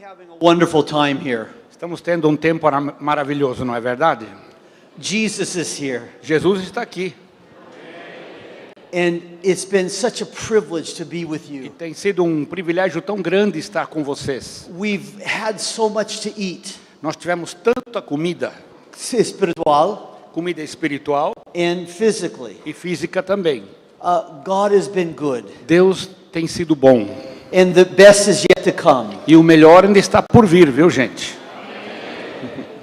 having a wonderful time here. Estamos tendo um tempo maravilhoso, não é verdade? Jesus is here. Jesus está aqui. And it's been such a privilege to be with E you. tem sido um privilégio tão grande estar com vocês. We've had so much to eat. Nós tivemos tanta comida, Espiritual comida espiritual and physically. e física também. God has been good. Deus tem sido bom. And the best is yet to come. E o melhor ainda está por vir, viu, gente?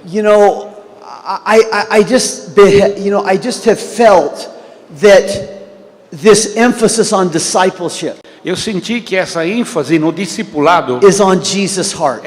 You know, I just have felt that this emphasis on discipleship Eu senti que essa ênfase no discipulado is on Jesus' heart.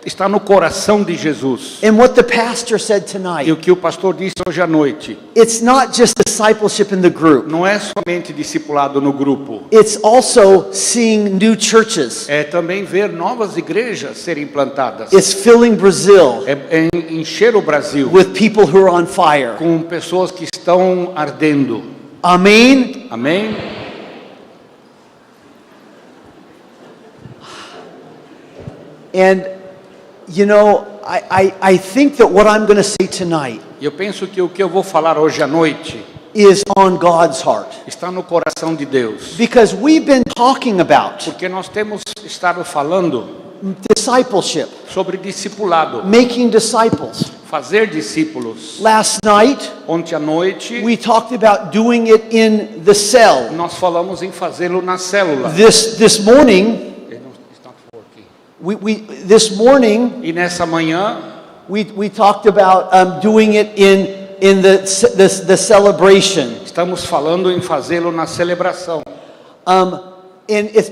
está no coração de Jesus. And what the pastor said E tonight, o que o pastor disse hoje à noite, it's not just discipleship in the group. não é somente discipulado no grupo, It's also seeing new churches. é também ver novas igrejas serem plantadas. It's filling Brazil É encher o Brasil with people who are on fire. com pessoas que estão ardendo. Amen. Amém? And you know, I think that what I'm going to say tonight E eu penso que o que eu vou falar hoje à noite is on God's heart. está no coração de Deus. Because we've been talking about Porque nós temos estado falando discipleship, sobre discipulado, making disciples. fazer discípulos. Last night, Ontem à noite we talked about doing it in the cell. nós falamos em fazê-lo na célula. This morning, this morning E nessa manhã we talked about doing it in the celebration. estamos falando em fazê-lo na celebração.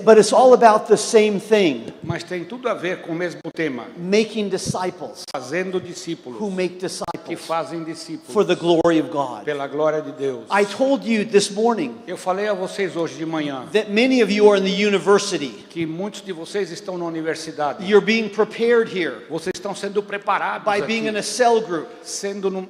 But it's all about the same thing: Mas tem tudo a ver com o mesmo tema, making disciples fazendo discípulos who make que disciples fazem discípulos for the glory of God. pela glória de Deus. I told you this morning Eu falei a vocês hoje de manhã that many of you are in the university. que muitos de vocês estão na universidade. You're being prepared here Vocês estão sendo preparados by being in aqui, a cell group,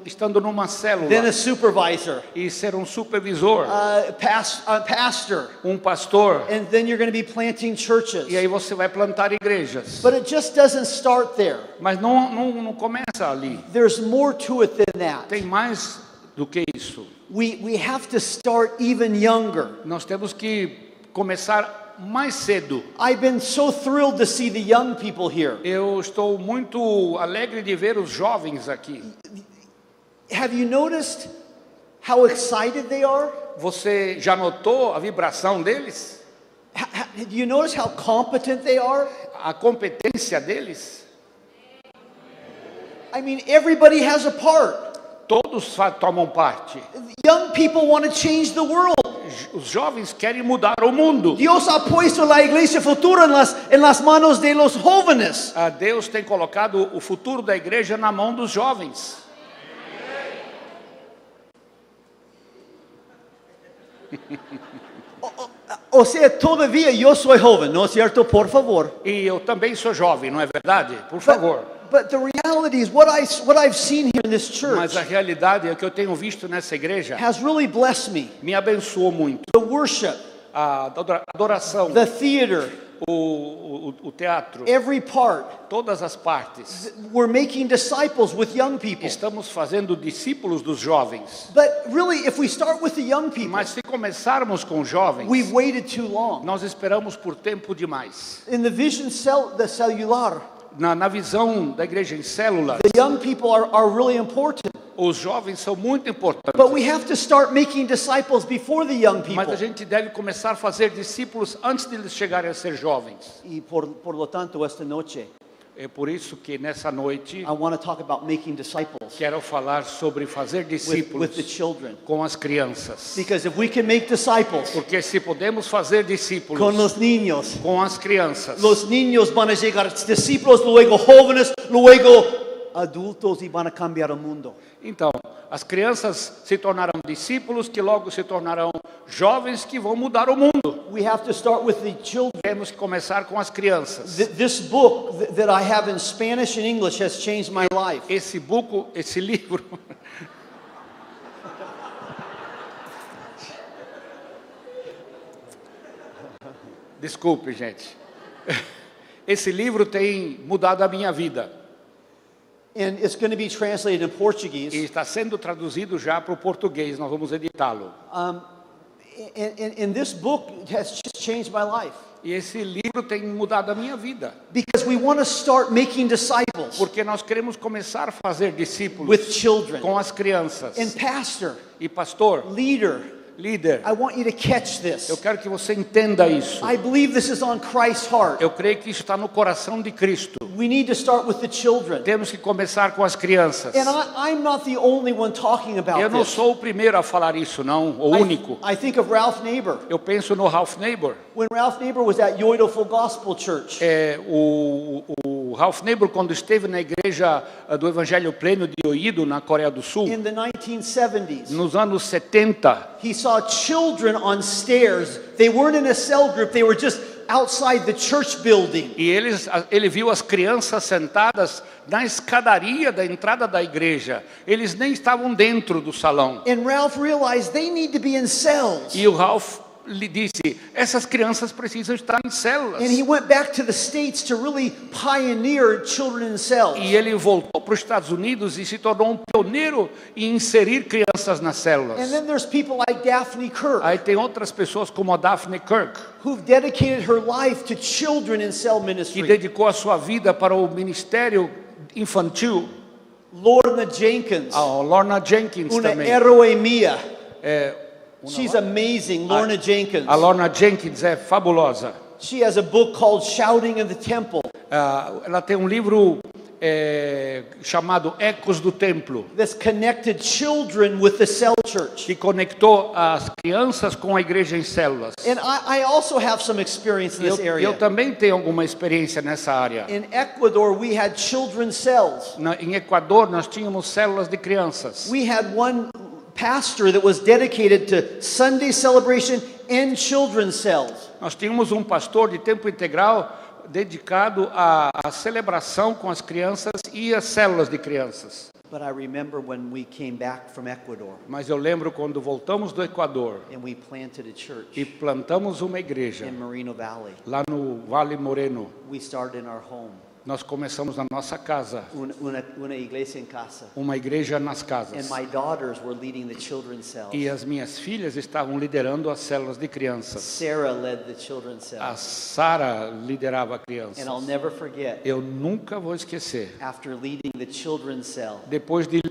estando numa célula then a supervisor, e ser um supervisor, a pastor, um pastor, and then you're going to be planting churches. e aí você vai plantar igrejas. But it just doesn't start there. Mas não começa ali. There's more to it than that. Tem mais do que isso. We have to start even younger. Nós temos que começar mais cedo. I've been so thrilled to see the young people here. Eu estou muito alegre de ver os jovens aqui. Have you noticed how excited they are? Você já notou a vibração deles? Do you notice how competent they are? A competência deles? I mean, everybody has a part. Todos tomam parte. Young people want to change the world. Os jovens querem mudar o mundo. Dios ha puesto la iglesia futura en las manos de los jóvenes. Deus tem colocado o futuro da igreja na mão dos jovens. O sea, todavía yo soy joven, ¿no es cierto? Por favor. E eu também sou jovem, não é verdade? Por favor. But the reality is what I've seen here in this church Mas a realidade é que eu tenho visto nessa igreja has really blessed me. me abençoou muito. The worship, A adoração, the theater, o teatro, every part. todas as partes. We're making disciples with young people. Estamos fazendo discípulos dos jovens. But really, if we start with the young people, Mas se começarmos com jovens, we've waited too long. nós esperamos por tempo demais. In the vision the cellular, Na visão da igreja em células, the young people are really important. os jovens são muito importantes. But we have to start making disciples before the young people. Mas a gente deve começar a fazer discípulos antes de eles chegarem a ser jovens. Y por lo tanto, esta noche, É por isso que nessa noite I want to talk about making disciples quero falar sobre fazer discípulos with the children. com as crianças. Because if we can make disciples Porque se podemos fazer discípulos con los niños com as crianças, van a llegar discípulos, luego jóvenes, luego adultos y van a cambiar el mundo. então, as crianças se tornarão discípulos que logo se tornarão jovens que vão mudar o mundo. We have to start with the children. Temos que começar com as crianças. This book that I have in Spanish and English has changed my life. Esse livro Desculpe, gente. Esse livro tem mudado a minha vida. And it's going to be translated in E Portuguese. está sendo traduzido já para o português, nós vamos editá-lo. And this book has just changed my life. E esse livro tem mudado a minha vida. Because we want to start making disciples Porque nós queremos começar a fazer discípulos with children. com as crianças. And pastor, E pastor, leader, líder, I want you to catch this. eu quero que você entenda isso. I believe this is on Christ's heart. Eu creio que isso está no coração de Cristo. We need to start with the children. Temos que começar com as crianças. And I'm not the only one talking about Eu não this. sou o primeiro a falar isso, não, o único. I think of Ralph Neighbor. Eu penso no Ralph Neighbor. When Ralph Neighbor was at Yoido Full Gospel Church. O Ralph Neighbor, quando esteve na igreja do Evangelho Pleno de Oído, na Coreia do Sul, In the 1970s, nos anos 70, he saw children on stairs. They weren't in a cell group, they were just outside the church building. e ele viu as crianças sentadas na escadaria da entrada da igreja. Eles nem estavam dentro do salão. And Ralph realized they need to be in cells. E o Ralph lhe disse, essas crianças precisam estar em células. And he went back to the States to really pioneer children in cells. E ele voltou para os Estados Unidos e se tornou um pioneiro em inserir crianças nas And células. then there's people like Daphne Kirk, Aí tem outras pessoas como a Daphne Kirk, who've dedicated her life to children in cell que ministry. dedicou a sua vida para o ministério infantil. Lorna Jenkins, A Lorna Jenkins una também. héroe mía. É, She's amazing, Lorna Jenkins. a Lorna Jenkins é fabulosa. She has a book called Shouting in the Temple. Ela tem um livro chamado Ecos do Templo, That's connected children with the cell church. que conectou as crianças com a igreja em células. And I also have some experience in this Eu area. também tenho alguma experiência nessa área. In Ecuador, we had children's cells. Em Equador, nós tínhamos células de crianças. We had one pastor that was dedicated to Sunday celebration and children's cells. Nós tínhamos um pastor de tempo integral dedicado à celebração com as crianças e as células de crianças. But I remember when we came back from Ecuador Mas eu lembro quando voltamos do Equador and we planted a church e plantamos uma igreja in Moreno Valley. lá no Vale Moreno. We started in our home, Nós começamos na nossa casa, una iglesia en casa. uma igreja nas And casas. my daughters were leading the children's cells. E as minhas filhas estavam liderando as células de crianças. Sarah led the children's A cells. Sara liderava crianças. And I'll never forget, Eu nunca vou esquecer. after leading the children's cell, Depois de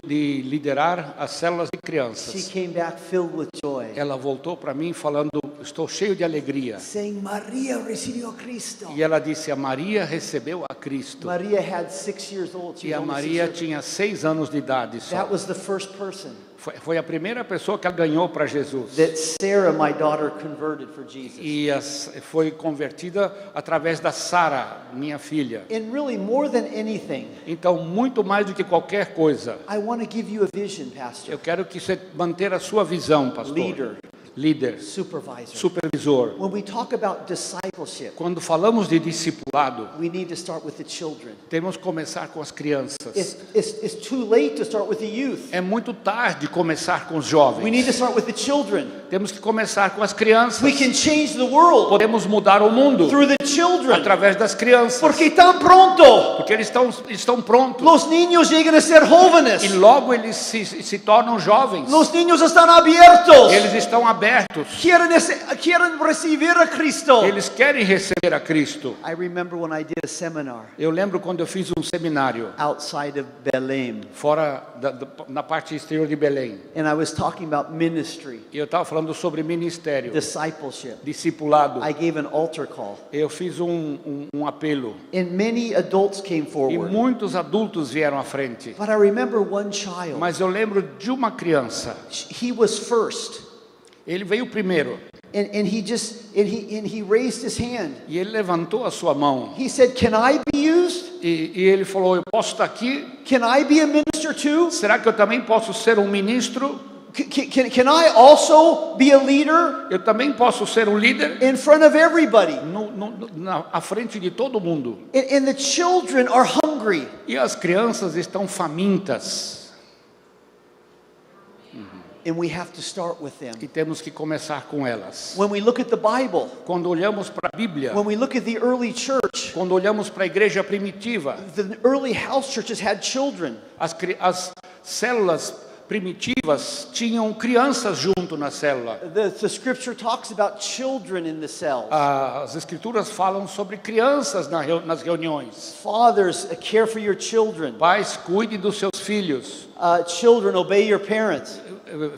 liderar as células de she crianças, came back filled with joy, ela voltou para mim falando, estou cheio de alegria. saying, Maria recibió a Cristo. E ela disse, a Maria recebeu a Cristo. Maria had 6 years old. She E was a only 6 Maria years old. tinha 6 anos de idade só. That was the first person Foi a primeira pessoa que ela ganhou para Jesus. that Sarah, my daughter, converted for Jesus. E foi convertida através da Sara, minha filha. And really, more than anything, Então, muito mais do que qualquer coisa, I want to give you a vision, Pastor, eu quero que você manter a sua visão, pastor. leader, Líder, supervisor. supervisor. When we talk about discipleship, Quando falamos de discipulado, we need to start with the children. temos que começar com as crianças. It's too late to start with the youth. É muito tarde começar com os We need to jovens. start with the children. Temos que começar com as crianças. We can change the world Podemos mudar o mundo through the children. através das crianças. Porque tan pronto Porque eles estão prontos. los niños llegan a ser E jóvenes. logo eles se tornam jovens. Los niños están abiertos. Eles estão abertos. Quieren recibir a Cristo. Eles querem receber a Cristo. I remember when I did a seminar Eu lembro quando eu fiz um seminário outside of Belém, fora na parte exterior de Belém. and I was talking about ministry, E eu estava falando sobre ministério, discipleship. discipulado. I gave an altar call, Eu fiz um apelo. and many adults came E forward. muitos adultos vieram à frente. But I remember one child. Mas eu lembro de uma criança. He was first, Ele veio primeiro. and he raised his hand. E ele levantou a sua mão. He said, "Can I be used? E ele falou, eu posso estar aqui? Can I be a minister too? Será que eu também posso ser um ministro? Can I also be a leader Eu também posso ser um líder? in front of everybody?" À frente de todo mundo. And the children are hungry. E as crianças estão famintas. And we have to start with them. E temos que começar com elas. When we look at the Bible, Quando olhamos para a Bíblia, when we look at the early church, quando olhamos para a igreja primitiva, the early house churches had children. as células primitivas tinham crianças junto na célula. The scripture talks about children in the cells. As escrituras falam sobre crianças nas reuniões. Fathers, care for your children. Pais, cuide dos seus filhos. Children, obey your parents.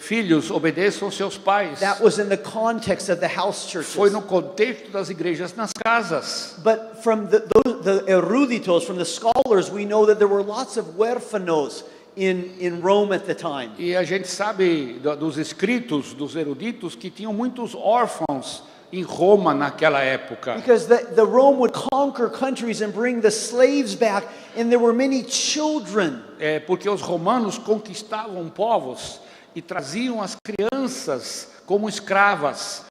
Filhos, obedeçam seus pais. That was in the context of the house churches. Foi no contexto das igrejas nas casas. But from the eruditos, from the scholars, we know that there were lots of huérfanos in Rome at the time. E a gente sabe dos escritos dos eruditos que tinham muitos órfãos em Roma naquela época. Because the Rome would conquer countries and bring the slaves back, and there were many children. Porque os romanos conquistavam povos e traziam as crianças como escravas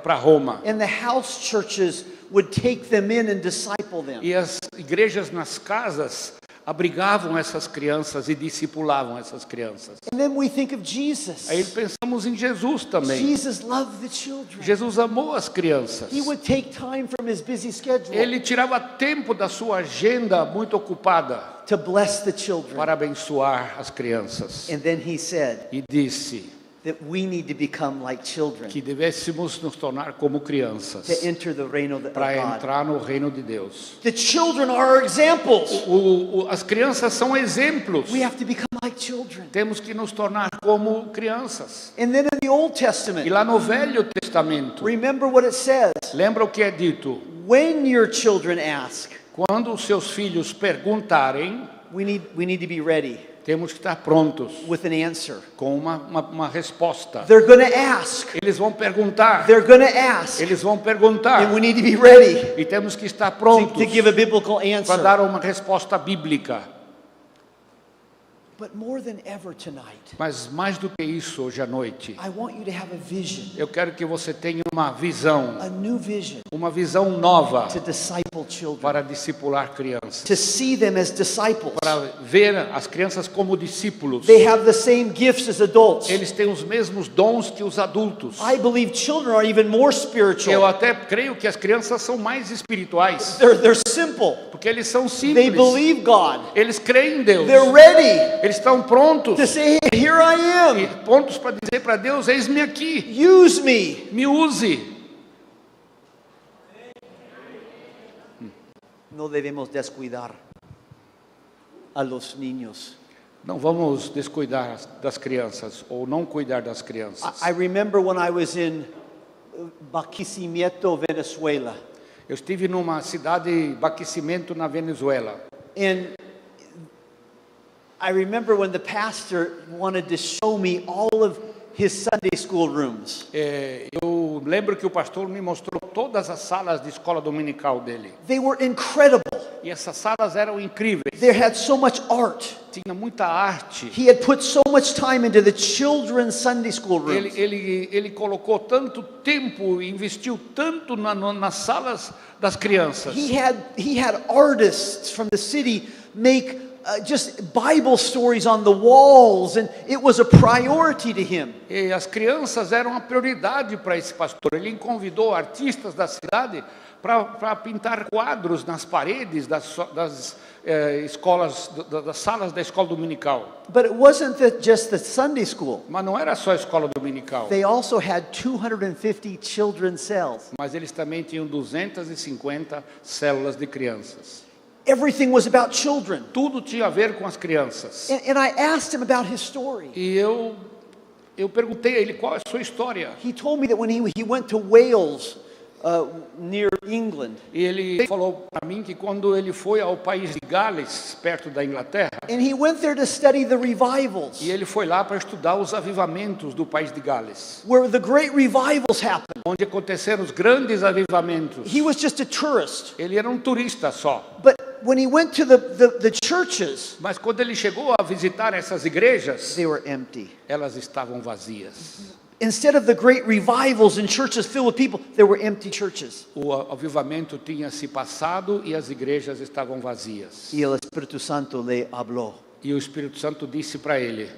para Roma. And the house churches would take them in and disciple them. E as igrejas nas casas abrigavam essas crianças e discipulavam essas crianças. And then we think of Jesus. Aí pensamos em Jesus também. Jesus loved the children. Jesus amou as crianças. He would take time from his busy schedule Ele tirava tempo da sua agenda muito ocupada to bless the children. para abençoar as crianças. And then he said E disse that we need to become like children que devêssemos nos tornar como to crianças enter the reign of para God. entrar no reino de Deus. The children are our examples. As crianças são exemplos. We have to become like children. Temos que nos tornar como crianças. And then in the Old E Testament, lá no Velho Testamento, remember what it says. lembra o que é dito? When your children ask, Quando os seus filhos perguntarem, we need to be ready temos que estar prontos with an answer. com uma resposta. They're going to ask. Eles vão perguntar. They're going to ask. Eles vão perguntar. And we need to be ready E temos que estar prontos to give a biblical para answer. dar uma resposta bíblica. But more than ever tonight, Mas mais do que isso, hoje à noite, I want you to have a vision, eu quero que você tenha uma visão a new vision nova to disciple children, para discipular crianças. to see them as disciples. Para ver as crianças como discípulos. They have the same gifts as adults. Eles têm os mesmos dons que os adultos. I believe children are even more Eu spiritual. até creio que as crianças são mais espirituais, They're simple. porque eles são They simples. believe God. Eles creem em Deus. They're ready Eles estão prontos to say, hey, here I e am. prontos para dizer para Deus: eis-me aqui, Use me. me use. No debemos descuidar a los niños. Não vamos descuidar das crianças ou não cuidar das crianças. I remember when I was in Barquisimeto, Venezuela. Eu estive numa cidade, Barquisimeto, na Venezuela. And I remember when the pastor wanted to show me all of his Sunday school rooms. Eu lembro que o pastor me mostrou todas as salas de escola dominical dele. They were incredible. E essas salas eram incríveis. They had so much art. Tinha muita arte. He had put so much time into the children's Sunday school rooms. Ele colocou tanto tempo, investiu tanto nas salas das crianças. He had artists from the city make just Bible stories on the walls, and it was a priority to him. E as crianças eram uma prioridade para esse pastor. Ele convidou artistas da cidade para pintar quadros nas paredes das escolas, das salas da escola dominical. But it wasn't just the Sunday school. Mas não era só a escola dominical. They also had 250 children's cells. Mas eles também tinham 250 células de crianças. Everything was about children. Tudo tinha a ver com as crianças. And I asked him about his story. E eu perguntei a ele qual é a sua história. He told me that when he went to Wales, near England, E ele falou para mim que quando ele foi ao país de Gales, perto da Inglaterra, and he went there to study the revivals, e ele foi lá para estudar os avivamentos do país de Gales, where the great revivals happened. onde aconteceram os grandes avivamentos. He was just a tourist. Ele era um turista só. But when he went to the churches, Mas quando ele chegou a visitar essas igrejas, they were empty. elas estavam vazias. Instead of the great revivals in churches filled with people, there were empty churches. O avivamento tinha se passado e as igrejas estavam vazias. Y el Espíritu Santo le habló. E o Espírito Santo disse para ele: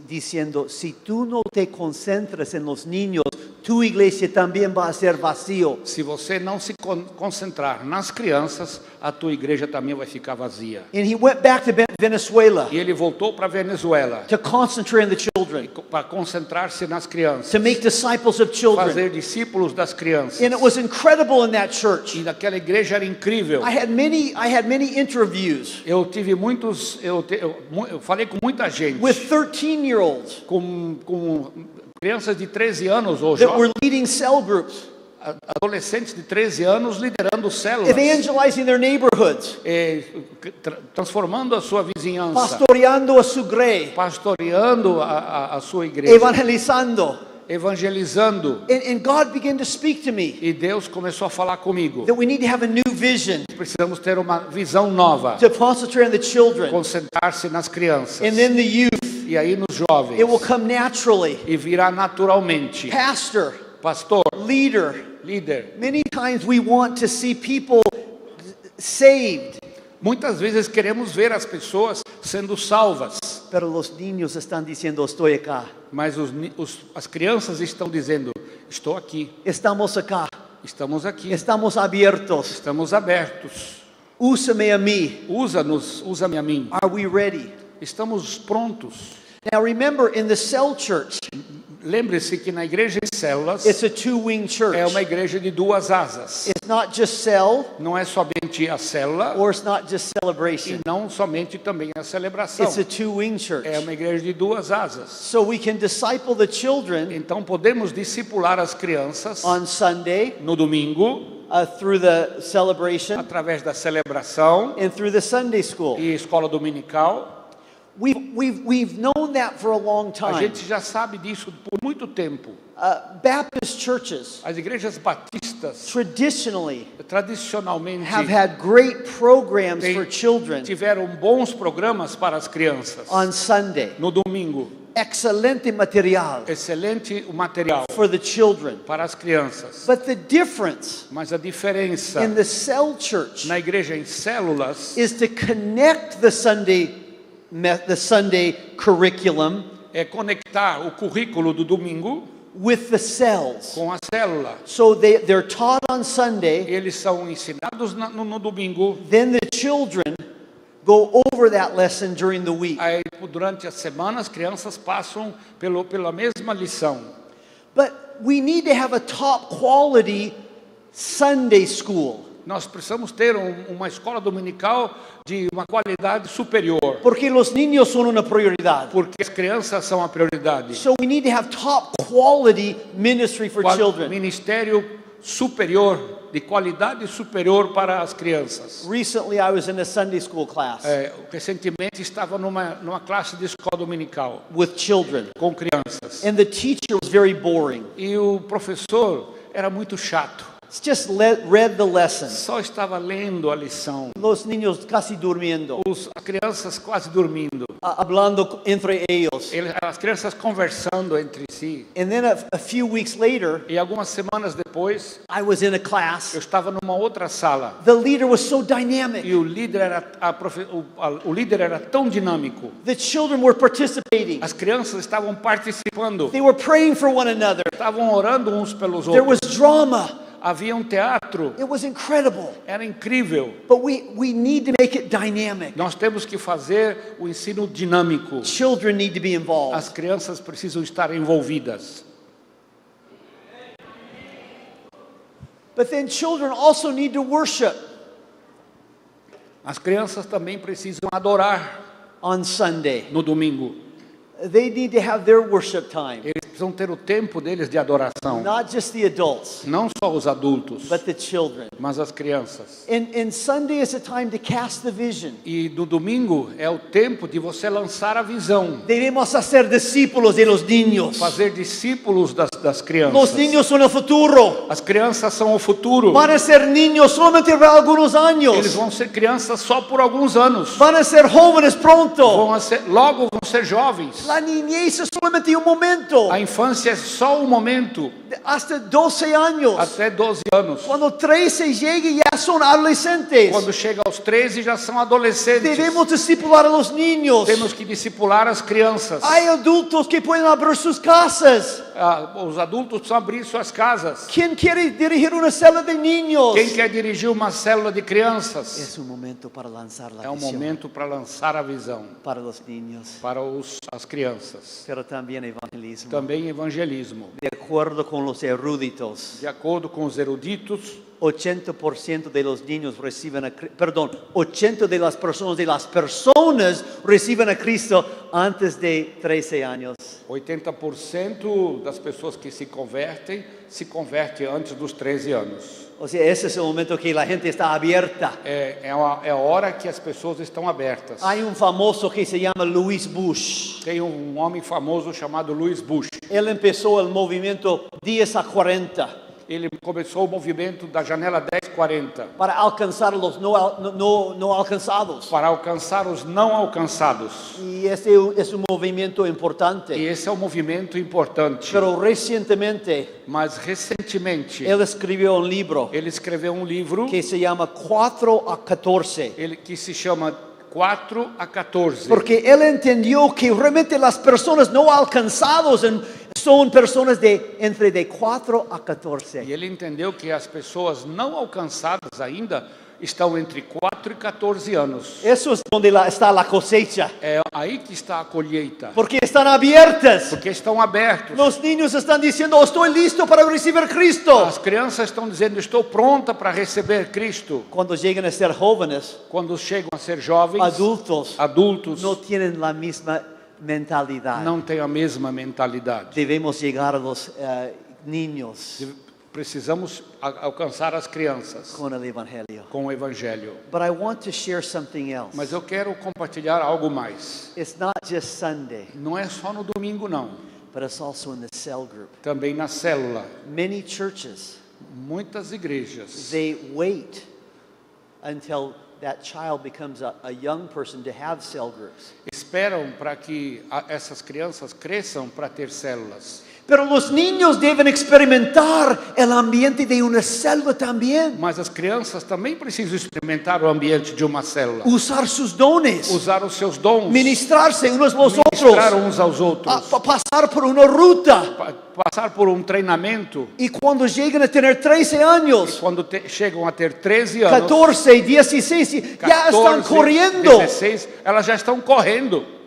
diciendo, si tú no te concentras en los niños, tu iglesia también va a ser vacío. se você não se concentrar nas crianças, a tua igreja também vai ficar vazia. And he went back to Venezuela E ele voltou para Venezuela to concentrate on the children, para concentrar-se nas crianças, to make disciples of children. fazer discípulos das crianças. And it was incredible in that church. E naquela igreja era incrível. I had many interviews Eu tive muitos, eu falei com muita gente, with 13-year-olds com crianças de 13 anos ou that were leading cell groups, adolescentes de 13 anos liderando células, evangelizing their neighborhoods, transformando a sua vizinhança, pastoreando a su grey, pastoreando a sua igreja, evangelizando. evangelizando. And God began to speak to me E Deus começou a falar comigo. that we need to have a new vision Precisamos ter uma visão nova, to concentrate on the children concentrar-se nas crianças. and then the youth. E aí nos jovens. It will come naturally. E virá naturalmente. Pastor, Pastor, leader, líder. many times we want to see people saved, Muitas vezes queremos ver as pessoas sendo salvas, pero los niños están diciendo, estoy acá, mas as crianças estão dizendo: estou aqui, estamos acá, estamos aqui, estamos abiertos, estamos abertos. úsame a mí. Usa-nos, usa-me a mim. Are we ready? Estamos prontos. Now remember, in the cell church, Lembre-se que na igreja em células it's a two-wing church. é uma igreja de duas asas. It's not just cell, Não é somente a célula or it's not just e celebration. não somente também a celebração. It's a two-wing church. É uma igreja de duas asas. So we can disciple the children Então podemos discipular as crianças on Sunday, no domingo, through the celebration, através da celebração and through the Sunday school. e escola dominical. We've known that for a long A time. gente já sabe disso por muito tempo. Baptist churches As igrejas batistas traditionally tradicionalmente have had great programs Tem- for children tiveram bons programas para as crianças. on Sunday. No domingo, Excelente material excelente o material for the children. para as crianças. But the difference Mas a diferença in the cell church na igreja em células is to connect the Sunday curriculum é conectar o currículo do domingo with the cells. com a célula. So they're taught on Sunday, Eles são ensinados no domingo. then the children go over that lesson during the week. Aí, durante a semana, as crianças passam pela mesma lição. But we need to have a top quality Sunday school. Nós precisamos ter uma escola dominical de uma qualidade superior, Porque los niños son una prioridad. porque as crianças são a prioridade. So we need to have top quality ministry for children. Ministério superior, de qualidade superior para as crianças. Recently I was in a Sunday school class Recentemente estava numa classe de escola dominical with children. com crianças. And the teacher was very boring. E o professor era muito chato. Just read the lesson. Só estava lendo a lição. Los niños casi durmiendo, As crianças quase dormindo. hablando entre ellos. As crianças conversando entre si. And then a few weeks later, E algumas semanas depois, I was in a class. eu estava numa outra sala. The leader was so dynamic. E o líder era tão dinâmico. The children were participating. As crianças estavam participando. They were praying for one another. Estavam orando uns pelos There outros. was drama. Havia um teatro. It was incredible. Era incrível. But we need to make it dynamic. Nós temos que fazer o ensino dinâmico. Children need to be involved. As crianças precisam estar envolvidas. But then children also need to worship As crianças também precisam adorar on Sunday. no domingo. They need to have their worship time. Eles precisam ter o tempo deles de adoração. Not just the adults, Não só os adultos, but the children. mas as crianças. And Sunday is a time to cast the vision. E no domingo é o tempo de você lançar a visão. Debemos hacer discípulos de los niños. Fazer discípulos das crianças. Los niños son el futuro. As crianças são o futuro. Van a ser niños solamente por algunos Eles años. vão ser crianças só por alguns anos. Van a ser jóvenes pronto. Logo vão ser jovens. La niñez es solamente un momento. A infância é só um momento. hasta 12 años. até 12 anos. Cuando 13 llegue ya son adolescentes. Quando chega aos 13 já são adolescentes. Debemos discipular a los niños. Temos que discipular as crianças. Hay adultos que pueden abrir sus casas. Os adultos precisam abrir suas casas. ¿Quién quiere dirigir una célula de niños? Quem quer dirigir uma célula de crianças? Es un momento para lanzar la É um visión momento para lançar a visão para los niños, para as crianças. pero también evangelismo. Também evangelismo. De acuerdo con los eruditos, De acordo com os eruditos, 80% de los niños reciben a perdón, 80% de las personas reciben a Cristo antes de 13 años. 80% das pessoas que se convertem antes dos 13 anos. O sea, ese es el momento que la gente está abierta. É a hora que as pessoas estão abertas. Hay un famoso que se llama Louis Bush. Tem um homem famoso chamado Louis Bush. Él empezó el movimiento 10 a 40 Ele começou o movimento da janela 10-40 para alcanzar los no alcanzados. para alcançar os não alcançados. Y este es un movimiento importante. E esse é um movimento importante. Pero recientemente Mas recentemente él escribió un libro ele escreveu um livro que se llama 4 a 14. que se chama 4 a 14. Porque él entendió que realmente las personas no alcanzadas son personas entre de 4 a 14. E ele entendeu que as pessoas não alcançadas ainda estão entre 4 e 14 anos. Eso es donde está la cosecha. É aí que está a colheita. Porque están abiertas. Porque estão abertos. Los niños están diciendo, estoy listo para recibir Cristo. As crianças estão dizendo, estou pronta para receber Cristo. Cuando llegan a ser jóvenes, Quando chegam a ser jovens, adultos no tienen la misma mentalidad. não têm a mesma mentalidade. Debemos llegar a los niños Precisamos alcançar as crianças con el evangelio. com o Evangelho. But I want to share something else. Mas eu quero compartilhar algo mais. It's not just Sunday, Não é só no domingo, não. but it's also in the cell group. Também na célula. Many churches, Muitas igrejas they wait until that child becomes a young person to have cell groups. esperam para que essas crianças cresçam para ter células. Pero los niños deben experimentar el ambiente de una célula también. Mas as crianças também precisam experimentar o ambiente de uma célula. Usar sus dones. Usar os seus dons. Ministrarse unos a los Ministrar otros. uns aos outros. Pasar por una ruta. Passar por um treinamento. Y cuando llegan a tener 13 años, Quando chegam a ter 13 anos, 14, 16, ya están 14, corriendo. 16, elas já estão correndo.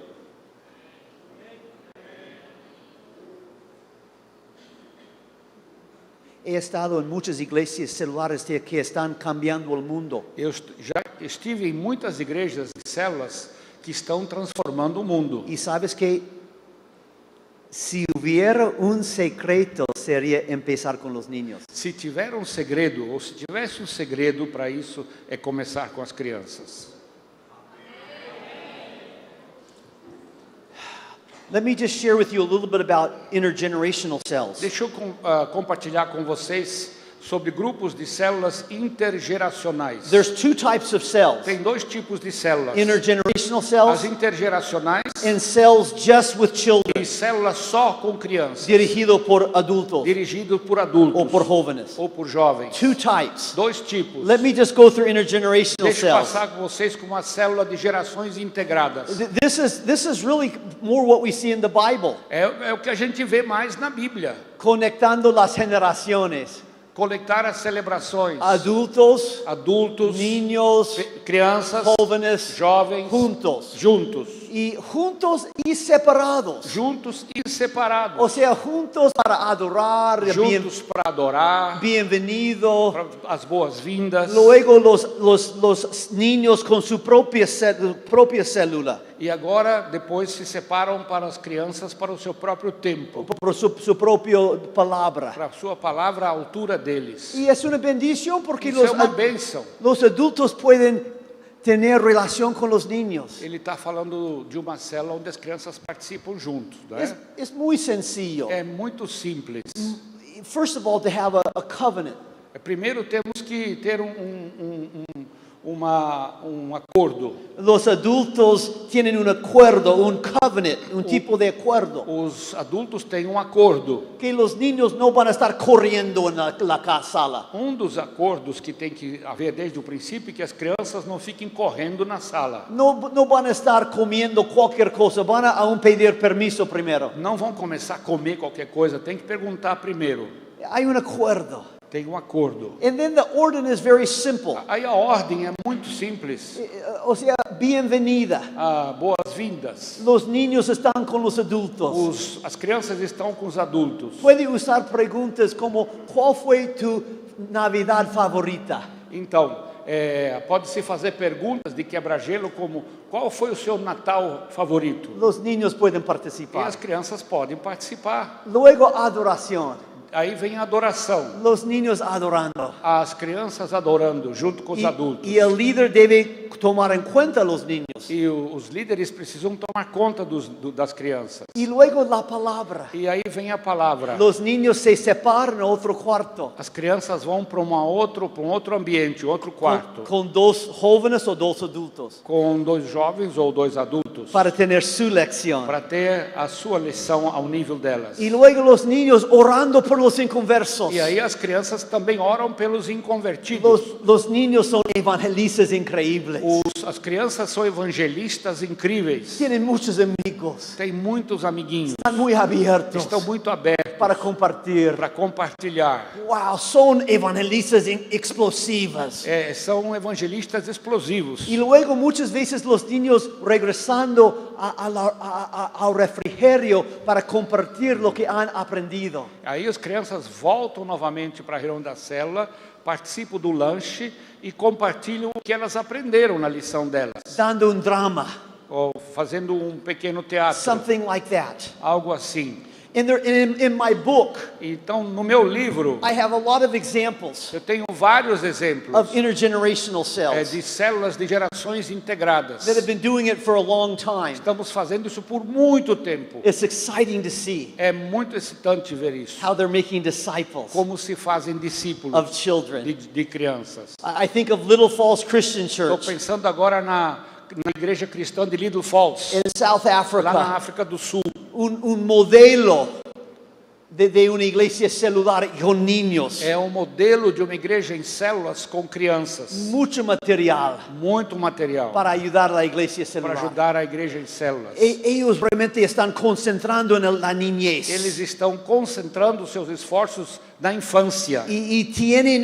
He estado en muchas iglesias celulares que están cambiando el mundo. Eu já estive em muitas igrejas de células que estão transformando o mundo. Y sabes que si hubiera un secreto sería empezar con los niños. Se tiver um segredo, ou se tivesse um segredo para isso, é começar com as crianças. Let me just share with you a little bit about intergenerational cells. Deixa eu compartilhar com vocês sobre grupos de células intergeracionais. There's two types of cells. Tem dois tipos de células. Intergenerational As cells intergeracionais and cells just with children, e células só com crianças. dirigido por adultos Dirigido por adultos o por jóvenes. ou por jovens. Two types. Dois tipos. Let me just go through intergenerational Deixa eu cells. passar com vocês com uma célula de gerações integradas. This is really more what we see in the Bible. É o que a gente vê mais na Bíblia. Conectando las generaciones. Conectar as celebrações. Adultos, Adultos, niños, crianças, jóvenes, jovens, juntos. juntos. Y juntos y separados. Juntos e separados. O sea, juntos para adorar, Juntos para adorar, bienvenido. para as boas-vindas. Luego los niños con su propia célula, E agora, depois, se separam para as crianças para o seu próprio tempo. por su propia palabra. Para a sua palavra, à altura deles. Y es una bendición porque Isso é uma bênção. los adultos pueden tener relación con los niños. Ele está falando de uma célula onde as crianças participam juntos. Não é? Es muy sencillo. É muito simples. First of all, to have a covenant. Primeiro temos que ter um acordo. Los adultos tienen un acuerdo, un covenant, un tipo de acuerdo. Os adultos têm um acordo. Que los niños no van a estar corriendo en la sala. Um dos acordos que tem que haver desde o princípio é que as crianças não fiquem correndo na sala. No van a estar comiendo cualquier cosa, van a aún pedir permiso primero. Não vão começar a comer qualquer coisa, tem que perguntar primeiro. Hay un acuerdo. Tem um acordo. And then the order is very simple. Aí a ordem é muito simples. O sea, bienvenida. Boas-vindas. Los niños están con los adultos. As crianças estão com os adultos. Puede usar preguntas como, ¿cuál fue tu Navidad favorita? Então, pode-se fazer perguntas de quebra-gelo como, qual foi o seu Natal favorito? Los niños pueden E participar. as crianças podem participar. Luego, adoración. Aí vem a adoração. Los niños adorando. As crianças adorando junto com os adultos. Y el líder debe tomar en cuenta los niños. E os líderes precisam tomar conta das crianças. Y luego la palabra. E aí vem a palavra. Los niños se separan en otro cuarto. As crianças vão para um outro ambiente, outro quarto. Con dos jóvenes o dos adultos. Com 2 jovens ou 2 adultos. Para tener su lección. Para ter a sua lição ao nível delas. Y luego los niños orando por los inconversos. E aí as crianças também oram pelos inconvertidos. Los niños son evangelistas increíbles. As crianças são evangelistas incríveis. Tienen muchos amigos. Tem muitos amiguinhos. Están muy abiertos. Estão muito abertos para compartir. Para compartilhar. Wow, son evangelistas explosivas. São evangelistas explosivos. Y luego muchas veces los niños regresando ao refrigerio para compartir lo que han aprendido. Aí as crianças voltam novamente para a reunião da célula, participam do lanche e compartilham o que elas aprenderam na lição delas. Dando um drama. Ou fazendo um pequeno teatro. Something like that. Algo assim. In my book, então no meu livro, I have a lot of examples. Eu tenho vários exemplos of intergenerational cells. De células de gerações integradas. That have been doing it for a long time. Estamos fazendo isso por muito tempo. It's exciting to see. É muito excitante ver isso. How they're making disciples. Como se fazem discípulos of children. De crianças. I think of Little Falls Christian Church. Estou pensando agora na igreja cristã de Little Falls. In South Africa. Lá na África do Sul. Modelo de uma igreja celular com niños. É um modelo de uma igreja em células com crianças. Muito material para ajudar a igreja celular. Para ajudar a igreja em células. Eles realmente estão concentrando na niñez. Eles estão concentrando seus esforços na infância. E têm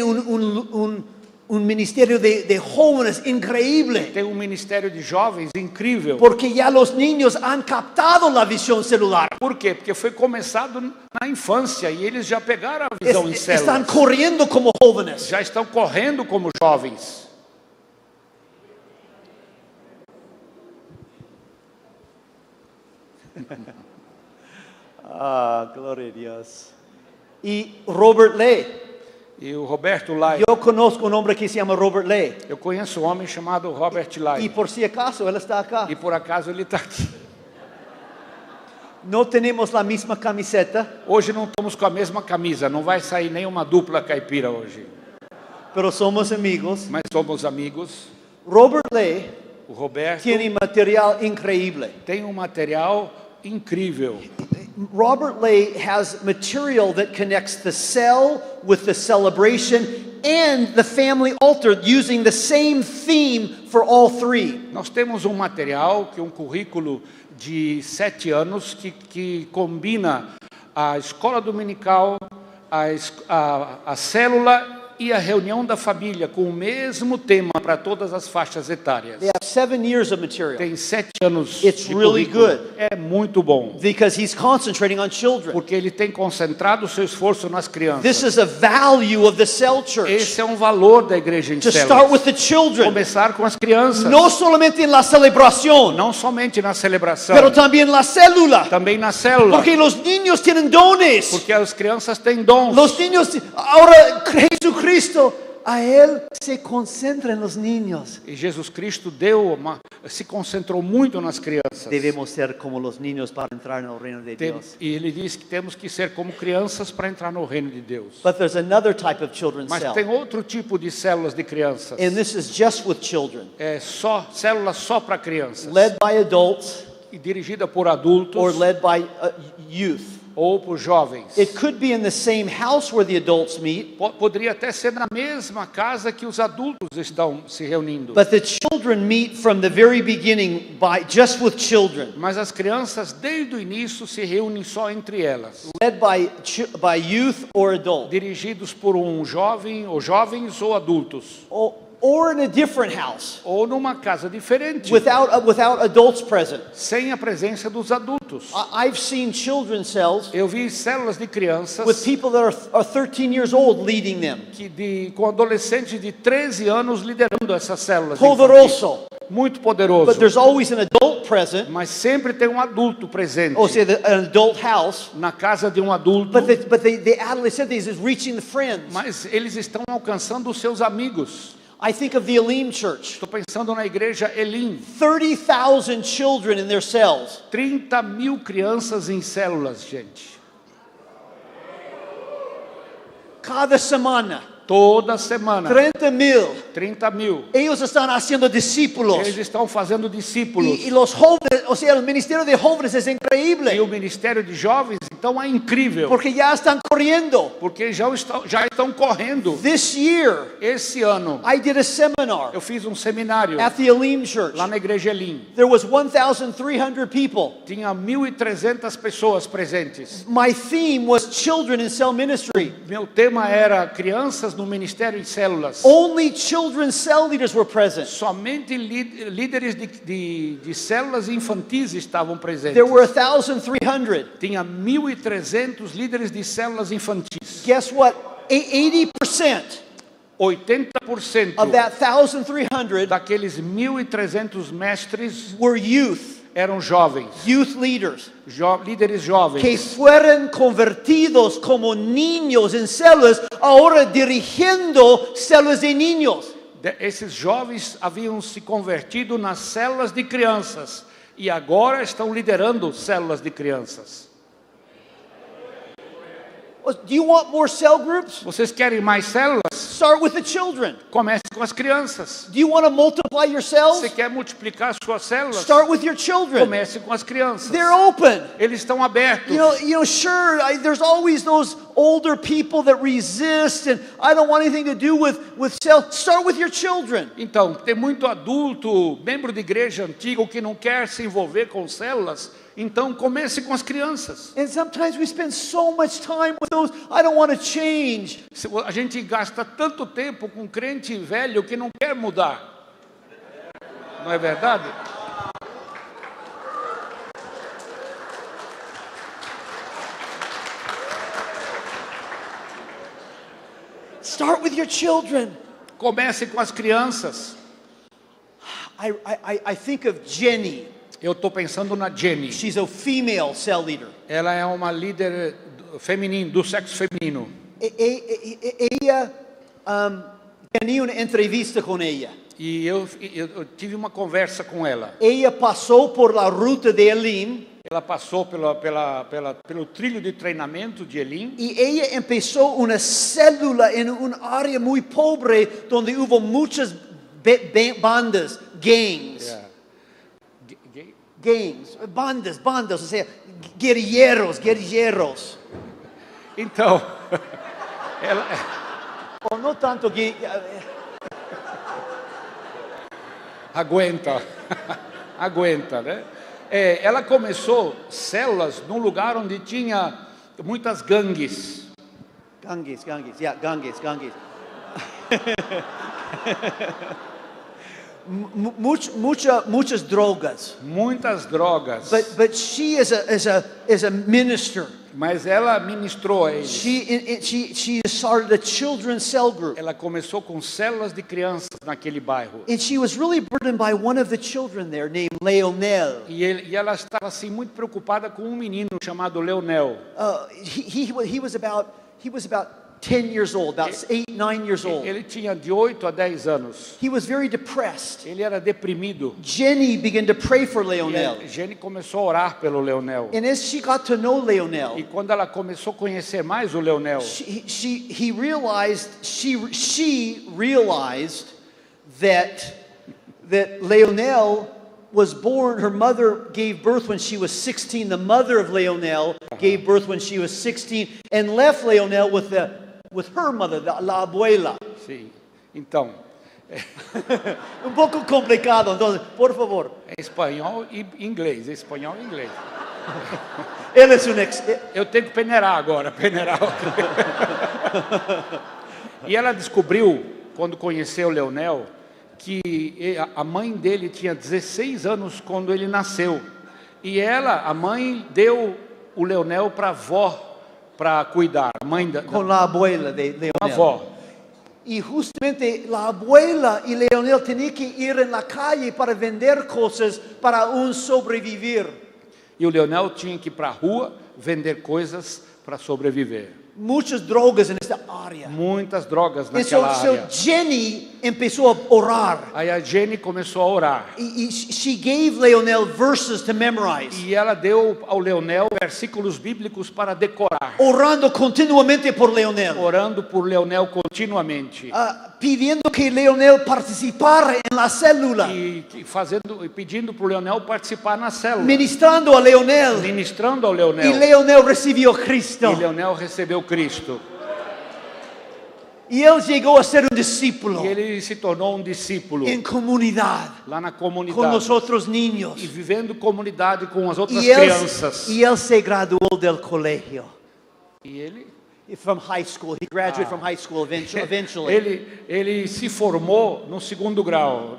ministério de jóvenes increíble. Tem ministério de jovens incrível. Porque já os niños han captado a visão celular. Por quê? Porque foi começado na infância e eles já pegaram a visão em células. Estão correndo como jóvenes. Já estão correndo como jovens. Glória a Deus. E Robert Lee. E o Roberto Lai. Eu conheço um homem que se chama Robert Lee. Eu conheço um homem chamado Robert Lai. E por si acaso ele está aqui. E por acaso ele está aqui. Não temos a mesma camiseta. Hoje não estamos com a mesma camisa. Não vai sair nenhuma dupla caipira hoje. Pero somos amigos. Mas somos amigos. Robert Lee. O Roberto. Tem material incrível. Tem material incrível. Robert Lee has material that connects the cell with the celebration and the family altar using the same theme for all three. Nós temos material que é currículo de 7 anos que combina a escola dominical, a célula e a reunião da família com o mesmo tema para todas as faixas etárias. They have 7 years of material. Tem 7 anos It's de really currículo. good. É muito bom. Because he's concentrating on children. Porque ele tem concentrado o seu esforço nas crianças. This is a value of the cell church. Esse é um valor da igreja em to células. start with the children. Começar com as crianças. No solamente en la celebración. Não somente na celebração. Pero también la célula. Também na célula. Porque los niños tienen dones. Porque as crianças têm dons. Los niños ahora Jesucristo a Él se concentra en los niños. E Jesus Cristo se concentrou muito nas crianças. Debemos ser como los niños para entrar en el reino de Dios. E ele diz que temos que ser como crianças para entrar no reino de Deus. But there's another type of children's Mas cell. tem outro tipo de células de crianças. And this is just with children. É células só para crianças. Led by adults E dirigida por adultos or led by youth. ou por jovens. It could be in the same house where the adults meet. Poderia até ser na mesma casa que os adultos estão se reunindo. But the children meet from the very beginning by just with children. Mas as crianças desde o início se reúnem só entre elas. Led by youth or adults. Dirigidos por um jovem ou jovens ou adultos. Or in a different house. Ou numa casa diferente. Without adults present. Sem a presença dos adultos. I've seen children's cells Eu vi células de crianças with people that are 13 years old leading them. com adolescentes de 13 anos liderando essas células. Poderoso. Muito poderoso. But there's always an adult present. Mas sempre tem um adulto presente. Or say an adult house. Na casa de um adulto. But the adolescent is reaching the friends. Mas eles estão alcançando os seus amigos. I think of the Elim Church. Estou pensando na igreja Elim. 30,000 children in their cells. 30.000 crianças em células, gente. Cada semana. Toda semana. 30.000. Ellos están haciendo discípulos. Eles estão fazendo discípulos. Y los jóvenes, o sea, el ministerio de jóvenes es increíble. E o ministério de jovens, então, é incrível. Porque ya están corriendo. Porque já estão correndo. This year, Esse ano, I did a seminar eu fiz um seminário at the Elim Church. lá na igreja Elim. There was 1,300 people. Tinha 1.300 pessoas presentes. My theme was children in cell ministry. Meu tema era crianças no ministério em células. Only children's cell leaders were present. Somente líderes de células infantis estavam presentes. There were 1,300. Tinha 1.300 líderes de células infantis. Guess what? 80% 80% of that 1,300 daqueles 1.300 mestres were youth. Eram jovens. Youth leaders. Líderes jovens. Que fueron convertidos como niños en células, ahora dirigiendo células de niños. Esses jovens haviam se convertido nas células de crianças e agora estão liderando células de crianças. Do you want more cell groups? Vocês querem mais células? Start with the children. Comece com as crianças. Do you want to multiply your cells? Você quer multiplicar suas células? Start with your children. Comece com as crianças. They're open. Eles estão abertos. Sure, there's always those older people that resist, and I don't want anything to do with cells. Start with your children. Então, tem muito adulto, membro de igreja antiga, que não quer se envolver com células. Então comece com as crianças. And sometimes we spend so much time with those, I don't want to change. A gente gasta tanto tempo com crente velho que não quer mudar. Não é verdade? Start with your children. Comece com as crianças. I think of Jenny. Eu estou pensando na Jenny. She's a female cell leader. Ela é uma líder feminino, do sexo feminino. Ella tenía una entrevista con ella. E eu tive uma conversa com ela. Ella passou por la ruta de Elim. Ela passou pelo trilho de treinamento de Elim. Y ella empezó una célula en un área muy pobre donde hubo muchas bandas, gangs. Yeah. Gangs, bandas, o sea, guerrilleiros. Então, ela... Ou não tanto que... Aguenta, né? Ela começou células num lugar onde tinha muitas gangues. Gangues. Muitas drogas. Muitas drogas. But she is a minister. Mas ela ministrou a eles. She started a children's cell group. Ela começou com células de crianças naquele bairro. And she was really burdened by one of the children there named Leonel. E ela estava assim muito preocupada com um menino chamado Leonel. He was about 10 years old, about 8, 9 years old. Ele tinha de 8 a 10 anos. He was very depressed. Ele era deprimido. Jenny began to pray for Leonel. E Jenny começou a orar pelo Leonel. And as she got to know Leonel, E quando ela começou a conhecer mais o Leonel, she realized that Leonel was born, her mother gave birth when she was 16. The mother of Leonel gave birth when she was 16 and left Leonel with her mother, la abuela. Sim. Então, Un poco complicado, entonces, por favor. espanhol e inglês, espanhol e inglês. Él es un Eu tenho que peneirar agora, peneirar. E ela descobriu, quando conheceu o Leonel, que a mãe dele tinha 16 anos quando ele nasceu. E a mãe deu o Leonel para a avó para cuidar. A mãe con la abuela de Leonel. A avó. Y justamente la abuela y Leonel tenían que ir en la calle para vender cosas para sobrevivir. E o Leonel tinha que ir para a rua vender coisas para sobreviver. Muchas drogas en esta área. Muitas drogas And so naquela área. Jenny empezó a orar. Aí a Jenny começou a orar. Y she gave Leonel verses to memorize. E ela deu ao Leonel versículos bíblicos para decorar. Orando continuamente por Leonel. Orando por Leonel continuamente. Pidiendo que Leonel participara en la célula. E pedindo para o Leonel participar na célula. Ministrando a Leonel. Ministrando ao Leonel. Y Leonel recibió Cristo. E Leonel recebeu Cristo. Y él llegó a ser un discípulo. E ele se tornou um discípulo. En comunidad. Lá na comunidade. Con los otros niños. E vivendo comunidade com as outras crianças. Y él se graduó del colegio. E ele? From high school. He graduated from high school eventually. Ele se formou no segundo grau.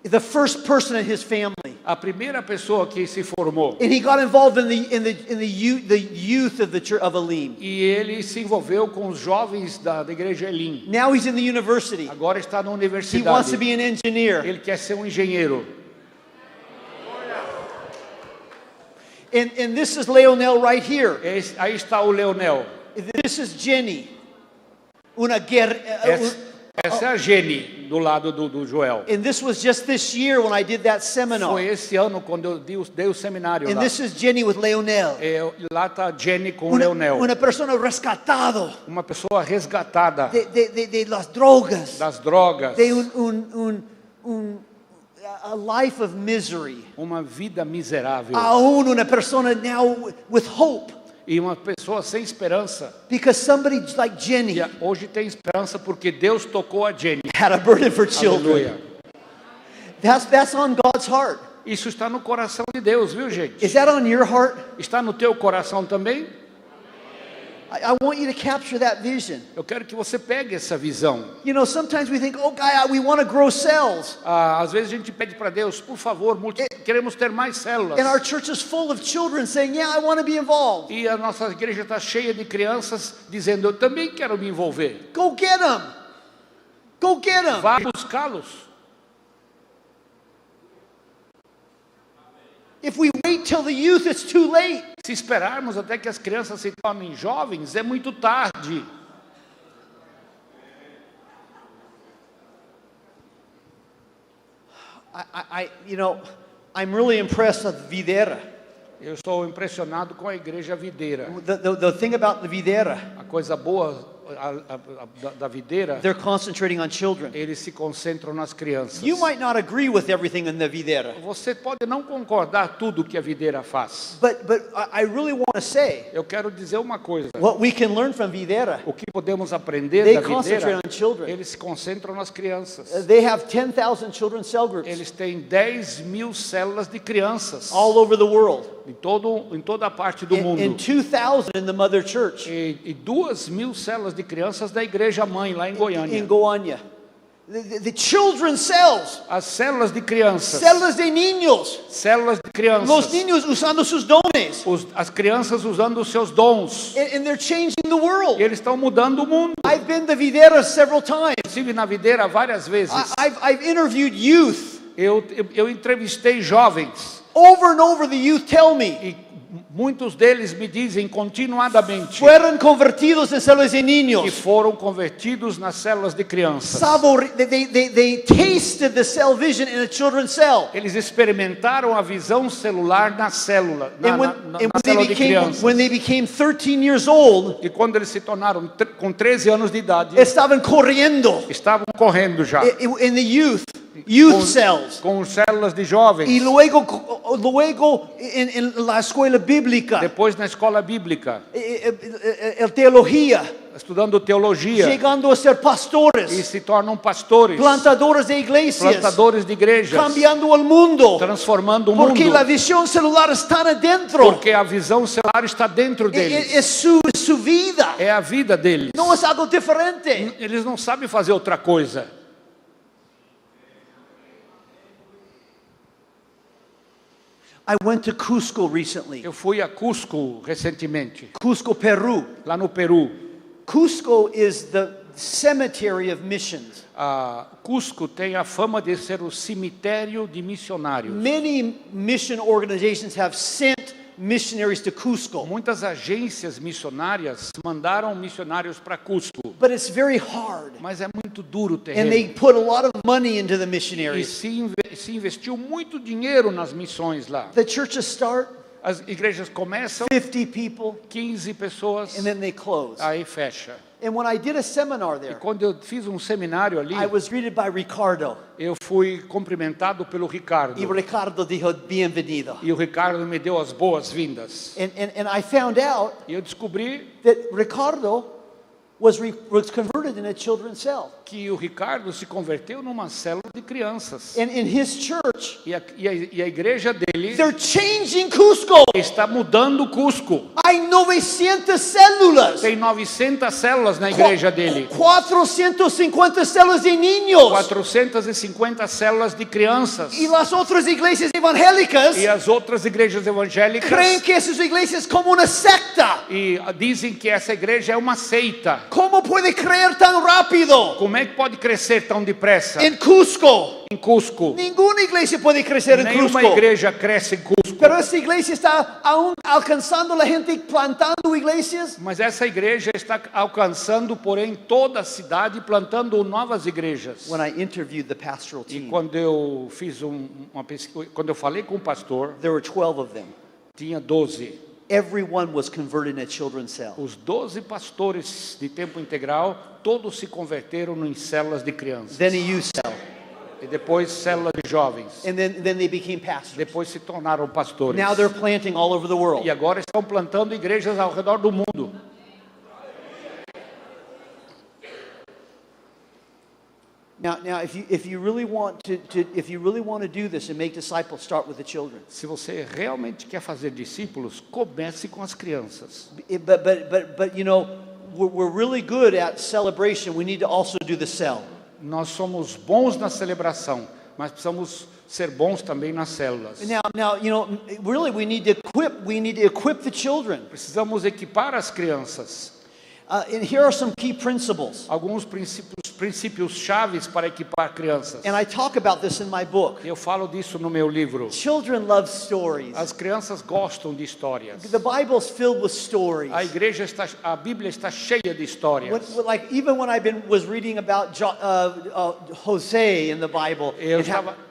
The first person in his family. A primeira pessoa que se formou. And he got involved in the youth of the church of Elim. E ele se envolveu com os jovens da igreja Elim. Now he's in the university. Agora está na He universidade. wants to be an engineer. Ele quer ser um engenheiro. And this is Leonel right here. Aí está o Leonel. This is Jenny. Essa é a Jenny do lado do Joel. And this was just this year when I did that seminar. Foi esse ano quando eu dei o seminário And lá. this is Jenny with Leonel. Lá está a Jenny com o Leonel. Una persona rescatado. Uma pessoa resgatada de las drogas. Das drogas. De a life of misery. Uma vida miserável. Aún una persona now with hope. E uma pessoa sem esperança. Because somebody like Jenny hoje tem esperança porque Deus tocou a Jenny. Had a burden for children. That's on God's heart. Isso está no coração de Deus, viu, gente? Is that on your heart? Está no teu coração também? I want you to capture that vision. Eu quero que você pegue essa visão. You know, sometimes we think, oh God, we want to grow cells. Às vezes a gente pede para Deus, por favor, queremos ter mais células. And our church is full of children saying, yeah, I want to be involved. E a nossa igreja está cheia de crianças dizendo, eu também quero me envolver. Go get them. Go get them. Vá buscá-los. If we wait till the youth, it's too late. Se esperarmos até que as crianças se tornem jovens, é muito tarde. I'm really impressed with Videira. Eu estou impressionado com a igreja videira. The thing about the Videira. A coisa boa da videira. They're concentrating on children. Eles se concentram nas crianças. You might not agree with everything in the Videira. Você pode não concordar tudo que a videira faz. But I really want to say. Eu quero dizer uma coisa. What we can learn from Videira. O que podemos aprender da videira? Concentrate on children. Eles se concentram nas crianças. They have 10,000 children's cell groups. Eles têm 10.000 células de crianças. All over the world. Em toda a parte do mundo. And 2,000 in the mother church. E 2.000 células de crianças da igreja mãe lá em Goiânia. Em Goiânia. The children's cells. As células de crianças. Células de niños. Células de crianças. Los niños usando sus dones. As crianças usando os seus dons. And they're changing the world. E eles estão mudando o mundo. I've been to Videira several times. Estive na videira várias vezes. I've interviewed youth. Eu entrevistei jovens. Over and over the youth tell me. E Muitos deles me dizem continuadamente fueron convertidos en células de que niños. foram convertidos nas células de crianças. They tasted the cell vision in a children's cell. Eles experimentaram a visão celular na célula, na And célula de crianças. when they became 13 years old, E quando eles se tornaram com 13 anos de idade, estaban corriendo estavam correndo já in the youth cells. com células de jovens. Y luego en la escuela bíblica, Depois na escola bíblica, teología, estudando teologia, llegando a ser e pastores, se tornam pastores, plantadores de iglesias, plantadores de igrejas, cambiando el mundo. transformando o mundo. Porque la visión celular está adentro. Porque a visão celular está dentro deles. Es su vida. É a vida deles. No es algo diferente. Eles não sabem fazer outra coisa. I went to Cusco recently. Eu fui a Cusco recentemente, Cusco, Peru. lá no Peru. Cusco is the cemetery of missions. Cusco tem a fama de ser o cemitério de missionários. Many mission organizations have sent missionaries to Cusco. Muitas agências missionárias mandaram missionários para Cusco, But it's very hard. mas é muito duro o And terreno. they put a lot of money into the E missionaries. se investiu muito dinheiro nas missões lá. The churches start, As igrejas começam, 50 people, 15 pessoas, and then they close. aí fecha. And when I did a seminar E there, quando eu fiz um seminário ali, I was greeted by Ricardo. eu fui cumprimentado pelo Ricardo. Y Ricardo dijo, bienvenido. E o Ricardo me deu as boas-vindas. And I found out E eu descobri that Ricardo was converted in a children's cell. que o Ricardo se converteu numa célula de crianças. And in his church, E a igreja dele they're changing Cusco. está mudando Cusco. Hay 900 células. Tem 900 células na igreja dele. 450 células de niños. 450 células de crianças. Y las otras iglesias evangélicas E as outras igrejas evangélicas creen que esas iglesias como una secta. e dizem que essa igreja é uma seita. ¿Cómo puede creer tan rápido? Como é que pode crescer tão depressa En Cusco. em Cusco? Ninguna iglesia puede crecer en Nenhuma Cusco. igreja cresce em Cusco. Pero esta iglesia está aún alcanzando la gente plantando iglesias. Mas essa igreja está alcançando, porém, toda a cidade, plantando novas igrejas. When I interviewed the pastoral E team, quando eu fiz uma pesquisa, quando eu falei com o pastor, there were 12 of them. tinha 12. Everyone was converted in a children's cell. Os 12 pastores de tempo integral, todos se converteram em células de crianças. Then a youth cell. E depois células de jovens. And then they became pastors. Depois se tornaram pastores. Now they're planting all over the world. E agora estão plantando igrejas ao redor do mundo. Now, if you really want to do this and make disciples, start with the children. Se você realmente quer fazer discípulos, comece com as crianças. But you know, we're really good at celebration. We need to also do the cell. Nós somos bons na celebração, mas precisamos ser bons também nas células. Now, you know, really, we need to equip the children. Precisamos equipar as crianças. And here are some key principles. Alguns princípios chaves para equipar crianças. And I talk about this in my book. Eu falo disso no meu livro. Children love stories. As crianças gostam de histórias. The Bible's filled with stories. A Bíblia está cheia de histórias. Like even when was reading about Jose in the Bible, Eu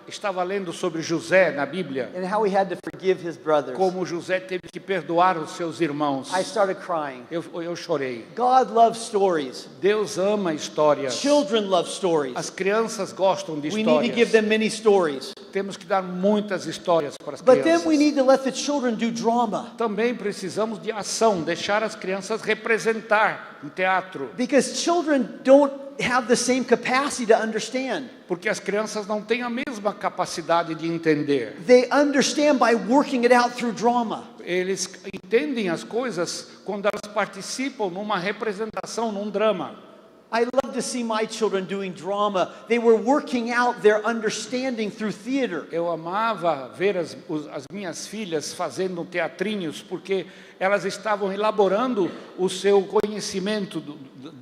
estava lendo sobre José na Bíblia. and how he had to forgive his brothers. Como José teve que perdoar os seus irmãos. I started crying. Eu chorei. God loves stories. Deus ama histórias. Children love stories. As crianças gostam de We need to give histórias. them many stories. Temos que dar muitas histórias para as But then we crianças. need to let the children do drama. Também precisamos de ação, deixar as crianças representar no teatro. Because children don't have the same capacity to understand. Porque as crianças não têm a mesma capacidade de entender. They understand by working it out through drama. Eles entendem as coisas quando elas participam numa representação, num drama. I love to see my children doing drama. They were working out their understanding through theater. Eu amava ver as minhas filhas fazendo teatrinhos, porque elas estavam elaborando o seu conhecimento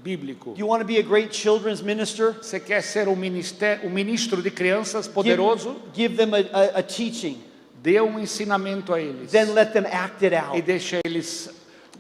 bíblico. Do you want to be a great children's minister? Você quer ser um ministro de crianças poderoso? Give them a teaching. Dê um ensinamento a eles. Then let them act it E out. deixa eles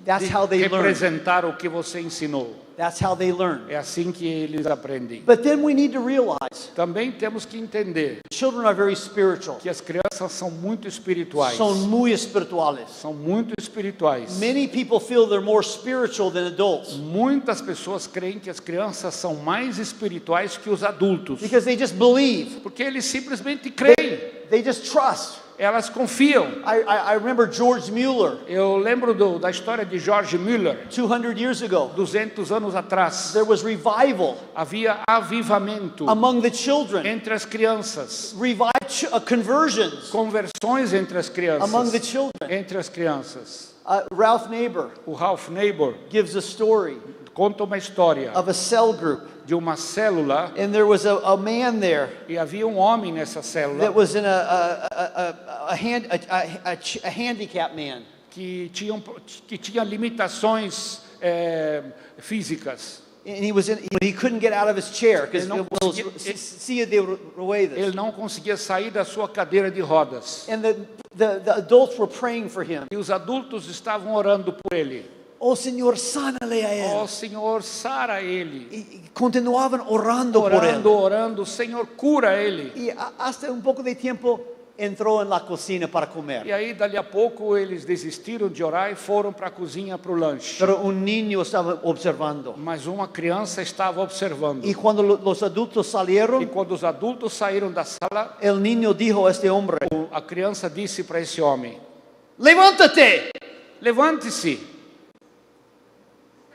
That's how they learn. representar o que você ensinou. That's how they learn. É assim que eles aprendem. But then we need to realize Também temos que entender children are very spiritual. que as crianças são muito espirituais. Son muy espirituales. São muito espirituais. Many people feel they're more spiritual than adults Muitas pessoas creem que as crianças são mais espirituais que os adultos. because they just believe. Porque eles simplesmente creem. They just trust. Elas confiam. I remember George Mueller Eu lembro da história de George Mueller. 200 years ago. 200 anos atrás. There was revival Havia avivamento among the children. entre as crianças. Conversions Conversões entre as crianças. among the children. Entre as crianças. Ralph Neighbor O Ralph Neighbor gives a story conta uma história of a cell group. de uma célula, And there was a man there e havia um homem nessa célula that was in a handicapped man. que tinha limitações físicas. And he couldn't get out of his chair because Ele não ele não conseguia sair da sua cadeira de rodas. And the adults were praying for him. E os adultos estavam orando por ele. Oh, Senhor, sánale a él. Ó Senhor, sara ele. Y continuaban orando por él. Orando, Senhor, cura ele. Y hasta un poco de tiempo entró en la cocina para comer. E aí, dali a pouco, eles desistiram de orar e foram para a cozinha para o lanche. Pero un niño estaba observando. Mas uma criança estava observando. Y cuando los adultos E salieron, quando os adultos saíram da sala, el niño dijo a este hombre, a criança disse para esse homem: levántate. levante-se.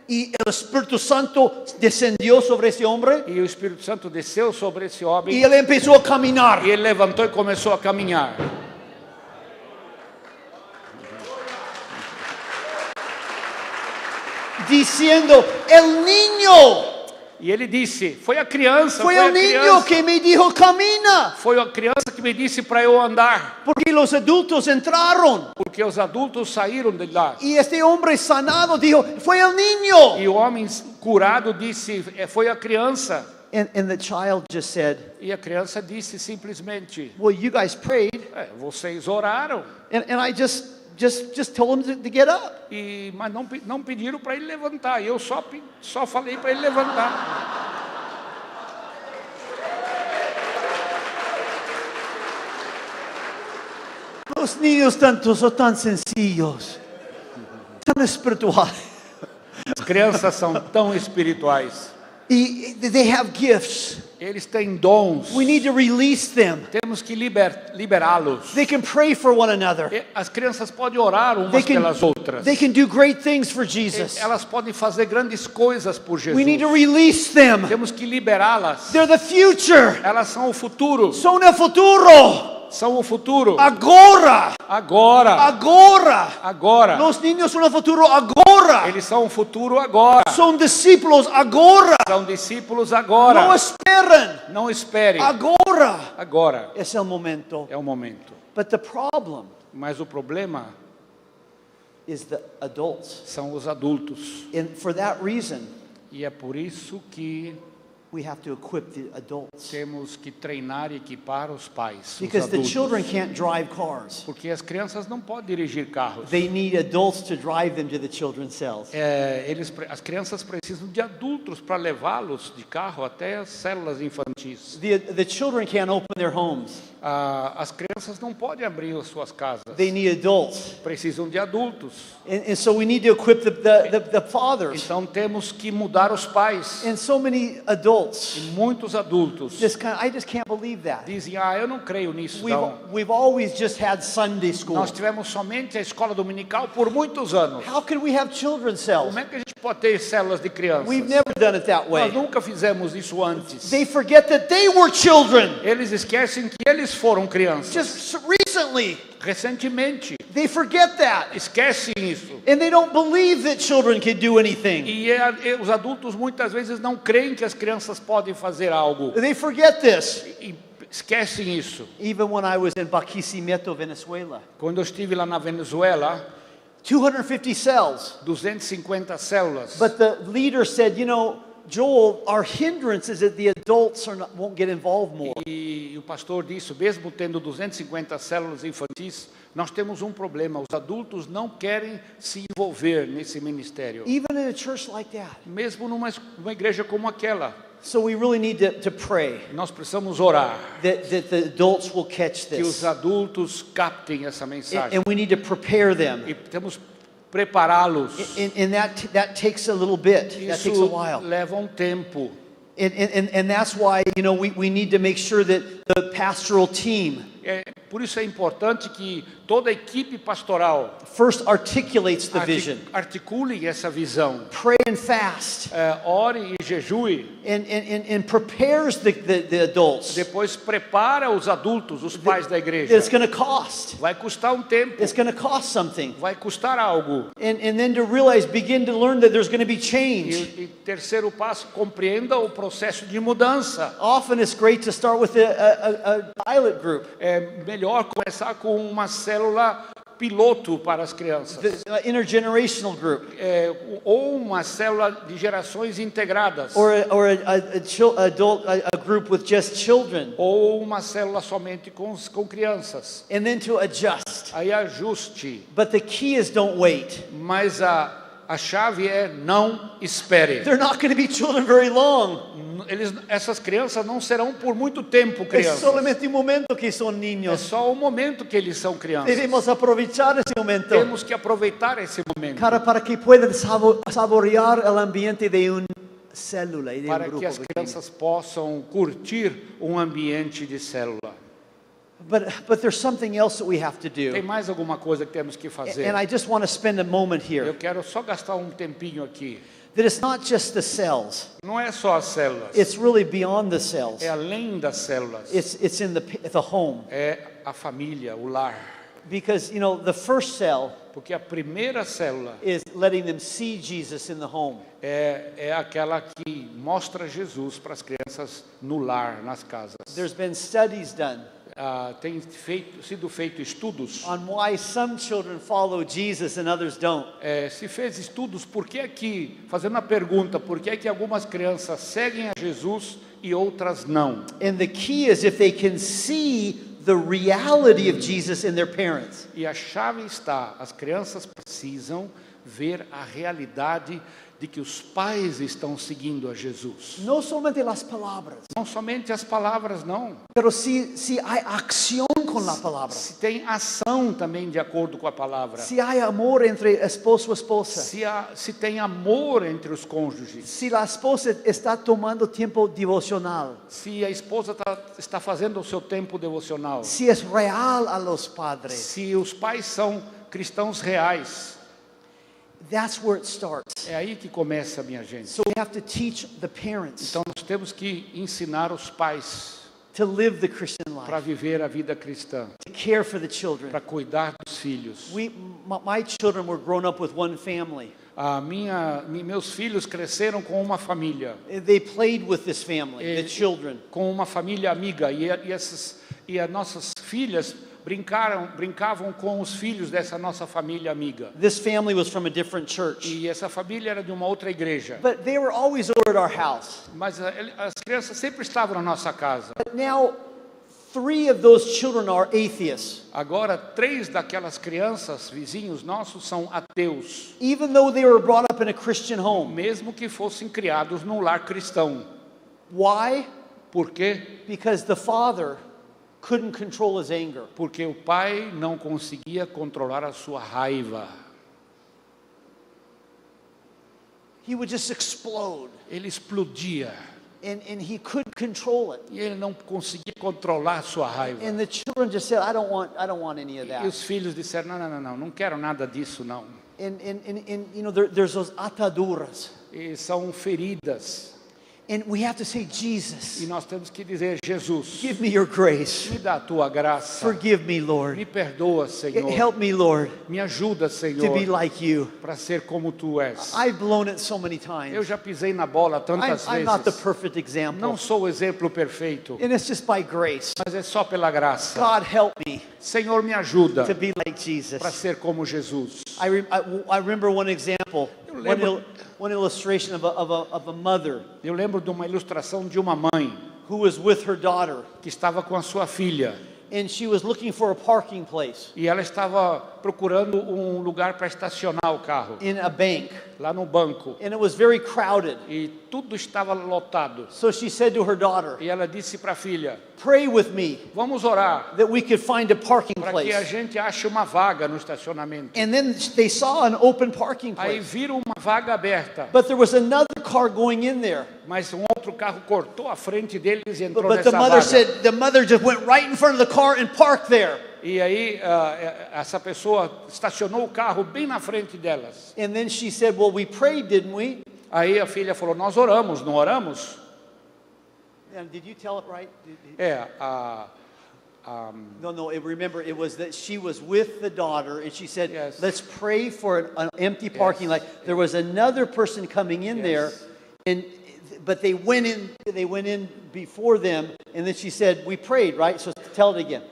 Y el Espíritu Santo descendió sobre ese hombre E o Espírito Santo desceu sobre esse homem. y él empezó a caminar. E ele levantou e começou a caminhar. Diciendo, el niño. E ele disse: foi a criança, Fue foi a el niño criança. que me dijo camina. Foi a criança que me disse para eu andar. Porque los adultos entraron. Porque os adultos saíram de lá. Y este hombre sanado dijo, fue el niño. E o homem curado disse: foi a criança. And the child just said, E a criança disse simplesmente: well, you guys prayed. vocês oraram. And I just told him to get up. Mas não pediram para ele levantar. E eu só falei para ele levantar. Los niños son tan sencillos, tan espirituales. As crianças são tão espirituais. They have gifts. Eles têm dons. We need to release them. Temos que liberá-los. They can pray for one another. As crianças podem orar umas pelas outras. They can do great things for Jesus. Elas podem fazer grandes coisas por Jesus. We need to release them. Temos que liberá-las. They're the future. Elas são o futuro. Son el futuro. São o futuro. Agora. Agora. Agora. Agora. Los niños son el futuro agora. Eles são o futuro agora. Son discípulos agora. São discípulos agora. No esperen. Não espere. Agora. Agora. Es el momento. É o momento. But the problem Mas o problema is the adults. são os adultos. And for that reason, E é por isso que we have to equip the adults. temos que treinar e equipar os pais, os Because the adultos. children can't drive cars. Porque as crianças não podem dirigir carros. They need adults to drive them to the children's cells. As crianças precisam de adultos para levá-los de carro até as células infantis. The children can't open their homes. As crianças não podem abrir as suas casas. They need adults. Precisam de adultos. And so we need to equip the fathers. Então temos que mudar os pais. And so many adults E muitos adultos I just can't believe that. dizem: eu não creio nisso, não. We've always just had Sunday school. Nós tivemos somente a escola dominical por muitos anos. How can we have children's cells? Como é que a gente pode ter células de crianças? We've never done it that way. Nós nunca fizemos isso antes. They forget that they were children. Eles esquecem que eles foram crianças. Just recently, Recentemente. they forget that. Esquecem isso. And they don't believe that children can do anything. E os adultos muitas vezes não creem que as crianças podem fazer algo. They forget this. E esquecem isso. Even when I was in Barquisimeto, Venezuela, Quando eu estive lá na Venezuela, 250 cells. 250 células. But the leader said, Joel, our hindrance is that the adults won't get involved more. E o pastor disse, mesmo tendo 250 células infantis, nós temos um problema. Os adultos não querem se envolver nesse ministério. Even in a church like that. Mesmo numa igreja como aquela. So we really need to pray. Nós precisamos orar. That the adults will catch Que os this. adultos captem essa mensagem. And we need to prepare them. E temos prepará-los. And that takes a little bit. That takes a Isso while. leva um tempo. And that's why, we need to make sure that the pastoral team Por isso é importante que toda a equipe pastoral first articulates the vision. articule essa visão. Pray and fast. Ore e jejue. And prepares the adults. Depois prepara os adultos, os pais da igreja. It's going to cost. Vai custar um tempo. It's going to cost something. Vai custar algo. And then to realize, begin to learn that there's going to be change. E terceiro passo, compreenda o processo de mudança. Often it's great to start with a pilot group. É melhor começar com uma célula piloto para as crianças. The intergenerational group. Ou uma célula de gerações integradas. Or a group with just children. Ou uma célula somente com crianças. And then to adjust. Aí ajuste. But the key is don't wait. Mas a chave é não espere. They're not going to be children very long. Essas crianças não serão por muito tempo Es crianças. solamente un momento que son É niños. só o momento que eles são crianças. Debemos aprovechar ese momento Temos que aproveitar esse momento para que puedan saborear el ambiente de una célula y de un para que grupo as pequeño. crianças possam curtir um ambiente de célula. But there's something else that we have to Tem do. mais alguma coisa que temos que fazer? And I just want to spend a moment Eu here. quero só gastar um tempinho aqui. That it's not just the cells. Não é só as células. It's really beyond the cells. É além das células. It's in the home. É a família, o lar. Because, the first cell Porque a primeira célula is letting them see Jesus in the home. é aquela que mostra Jesus para as crianças no lar, nas casas. There's been studies done Tem sido feito estudos. on why some children follow Jesus and others don't. Se fez estudos, por que que, fazendo a pergunta, por que que algumas crianças seguem a Jesus e outras não? And the key is if they can see the reality of Jesus in their parents. E a chave está, as crianças precisam ver a realidade de que os pais estão seguindo a Jesus. No solamente las palabras, Não somente as palavras, não. pero si hay acción con la palabra. Se tem ação também de acordo com a palavra. Si hay amor entre esposo y esposa. Se tem amor entre os cônjuges. Si la esposa está tomando tiempo devocional. Se a esposa está fazendo o seu tempo devocional. Si es real a los padres. Se os pais são cristãos reais. That's where it starts. É aí que começa, minha gente. So we have to teach the parents Então nós temos que ensinar os pais to live the Christian para life, viver a vida cristã, to care for the children. para cuidar dos filhos. My children were grown up with one family. Meus filhos cresceram com uma família, They played with this family, the children. com uma família amiga, e as nossas filhas brincavam com os filhos dessa nossa família amiga. This family was from a different church. E essa família era de uma outra igreja. But they were always over at our house. Mas as crianças sempre estavam na nossa casa. But now 3 of those children are atheists. Agora 3 daquelas crianças, vizinhos nossos, são ateus. Even though they were brought up in a Christian home. Mesmo que fossem criados num lar cristão. Why? Por quê? Because the father couldn't control his anger. Porque o pai não conseguia controlar a sua raiva. He would just explode. Ele explodia. And he couldn't control it. E ele não conseguia controlar a sua raiva. And the children just said, I don't want any of E that. os filhos disseram, não quero nada disso, não. And there's those ataduras. E são feridas. And we have to say, Jesus, E nós temos que dizer, Jesus, give me your grace. me dá a tua graça. Forgive me, Lord. Me perdoa, Senhor. Help me, Lord, Me ajuda, to Senhor, be like you. para ser como tu és. I've blown it so many Eu times. já pisei na bola tantas I'm not the vezes. perfect example. Não sou o exemplo perfeito, And it's just by grace. mas é só pela graça. God, help me. Senhor, me ajuda to be like Jesus. para ser como Jesus. I remember one example, Eu lembro- one illustration of a mother Eu lembro de uma ilustração de uma mãe who was with her daughter, que estava com a sua filha and she was looking for a parking place e ela estava procurando um lugar para estacionar o carro in a bank, lá no banco and it was very crowded. e tudo estava lotado. So she said to her daughter, E ela disse para a filha: "Pray with me vamos orar that we could find a parking para que a place." gente ache uma vaga no estacionamento. And then they saw an open parking Aí place, viram uma vaga aberta, but there was another car going in there. mas um outro carro cortou a frente deles e entrou But the nessa mother vaga. said, the mother just went right in front of the car and parked there. E aí essa pessoa estacionou o carro bem na frente delas. And then she said, "Well, we prayed, didn't we?" Aí a filha falou: nós oramos, não oramos? And did you tell it right? No. Remember, it was that she was with the daughter, and she said, Yes. "Let's pray for an empty parking lot." There was another person coming in there, but they went in before them, and then she said, "We prayed, right?" So tell it again.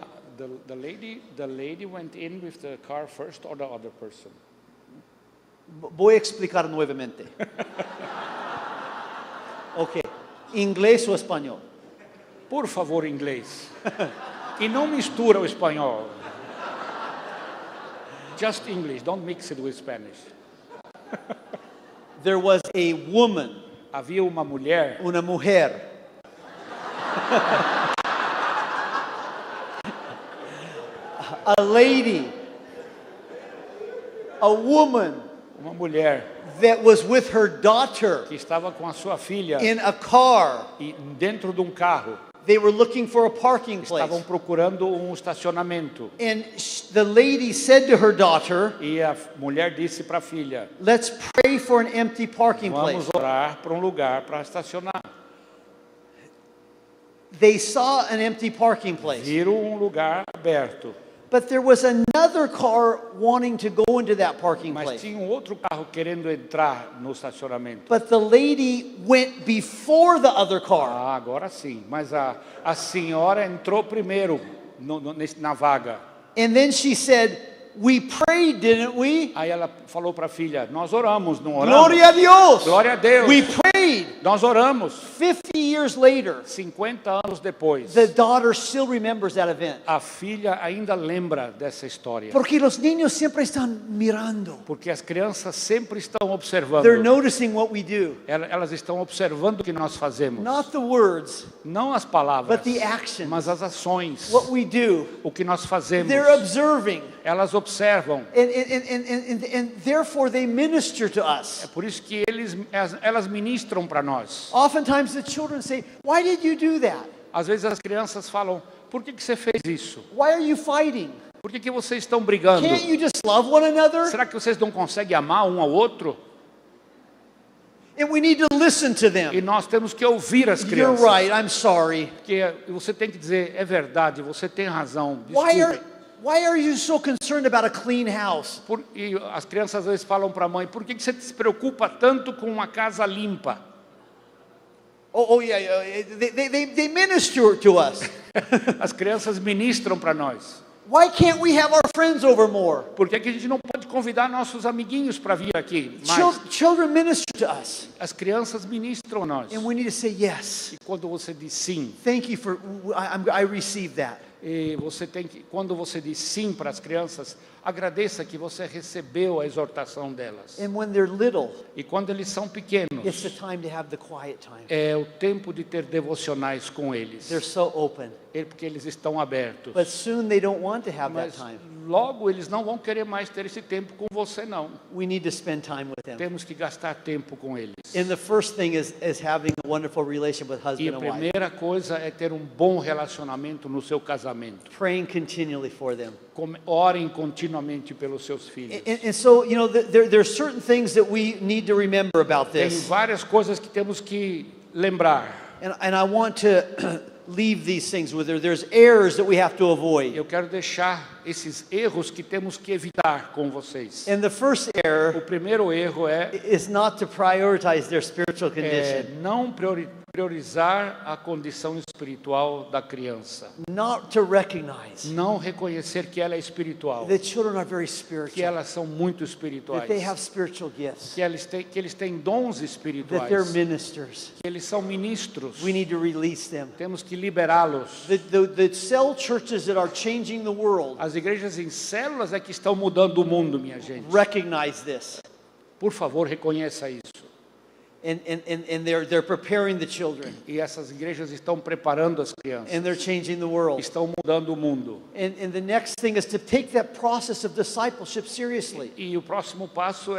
The lady went in with the car first, or the other person? Voy a explicar nuevamente. Ok. Inglês ou espanhol? Por favor, inglês. E não mistura o espanhol. Just English, don't mix it with Spanish. There was a woman, Havia uma mulher, una mujer. A lady, a woman uma mulher that was with her daughter que estava com a sua filha in a car. e dentro de um carro. They were looking for a parking place. Estavam procurando um estacionamento. And the lady said to her daughter, E a mulher disse para a filha: "Let's pray for an empty parking vamos place." orar para um lugar para estacionar. They saw an empty parking place. Viram um lugar aberto, But there was another car wanting to go into that parking mas place. tinha um outro carro querendo entrar no estacionamento. But the lady went before the other car. Ah, agora sim. Mas a senhora entrou primeiro na vaga. And then she said, "We prayed, didn't we?" Aí ela falou para a filha: nós oramos, não oramos? Glória a Dios. Glória a Deus. We prayed. Nós oramos. 50 years later, 50 anos depois, the daughter still remembers that event. a filha ainda lembra dessa história. Porque los niños siempre están mirando. Porque as crianças sempre estão observando. They're noticing what we do. Elas estão observando o que nós fazemos. Not the words, Não as palavras, but the actions. mas as ações. What we do. O que nós fazemos. They're observing. Elas observam. And therefore they minister to us. É por isso que elas ministram para nós. Oftentimes the children say, "Why did you do that? Às vezes as crianças falam: por que você fez isso? Why are you fighting? Por que vocês estão brigando? Can't you just love one another?" Será que vocês não conseguem amar um ao outro? And we need to listen to them. E nós temos que ouvir as You're crianças. right, I'm sorry. Porque você tem que dizer: é verdade, você tem razão. Why Desculpe. are you so concerned about a clean house? E as crianças às vezes falam para a mãe: por que você se preocupa tanto com uma casa limpa? Yeah. They minister to us. As crianças ministram para nós. Why can't we have our friends over more? Por que a gente não pode convidar nossos amiguinhos para vir aqui mais? Children minister to us. As crianças ministram a nós. And we need to say yes. E quando você diz sim, Thank you for, I receive that. e você tem que, quando você diz sim para as crianças, agradeça que você recebeu a exortação delas. And when they're little, E quando eles são pequenos, it's the time to have the quiet time. é o tempo de ter devocionais com eles. They're so open. Porque eles estão abertos. But soon they don't want to have that Mas time. logo eles não vão querer mais ter esse tempo com você, não. We need to spend time with them. Temos que gastar tempo com eles. And the first thing is having a wonderful relationship with E husband a and wife. primeira coisa é ter um bom relacionamento no seu casamento. Praying continually for them. Orem continuamente pelos seus filhos. And so, you know, there's certain things that we need to remember about Tem this. várias coisas que temos que lembrar. And I want to leave these things with her. There's errors that we have to avoid. Eu quero deixar esses erros que temos que evitar com vocês. And the first O error primeiro erro é is not to prioritize their spiritual condition. não priorizar a condição espiritual da criança. not to recognize Não reconhecer que ela é espiritual, that children are very que spiritual, elas são muito that espirituais, they have spiritual gifts, que eles têm dons that espirituais, they're ministers. que eles são ministros. We need to release them. Temos que liberá-los. The cell churches that are changing the world As igrejas em células é que estão mudando o mundo, minha gente. recognize this. Por favor, reconheça isso. And they're preparing the children. E essas igrejas estão preparando as crianças. And they're changing the world. Estão mudando o mundo. And the next thing is to take that process of discipleship seriously. E o próximo passo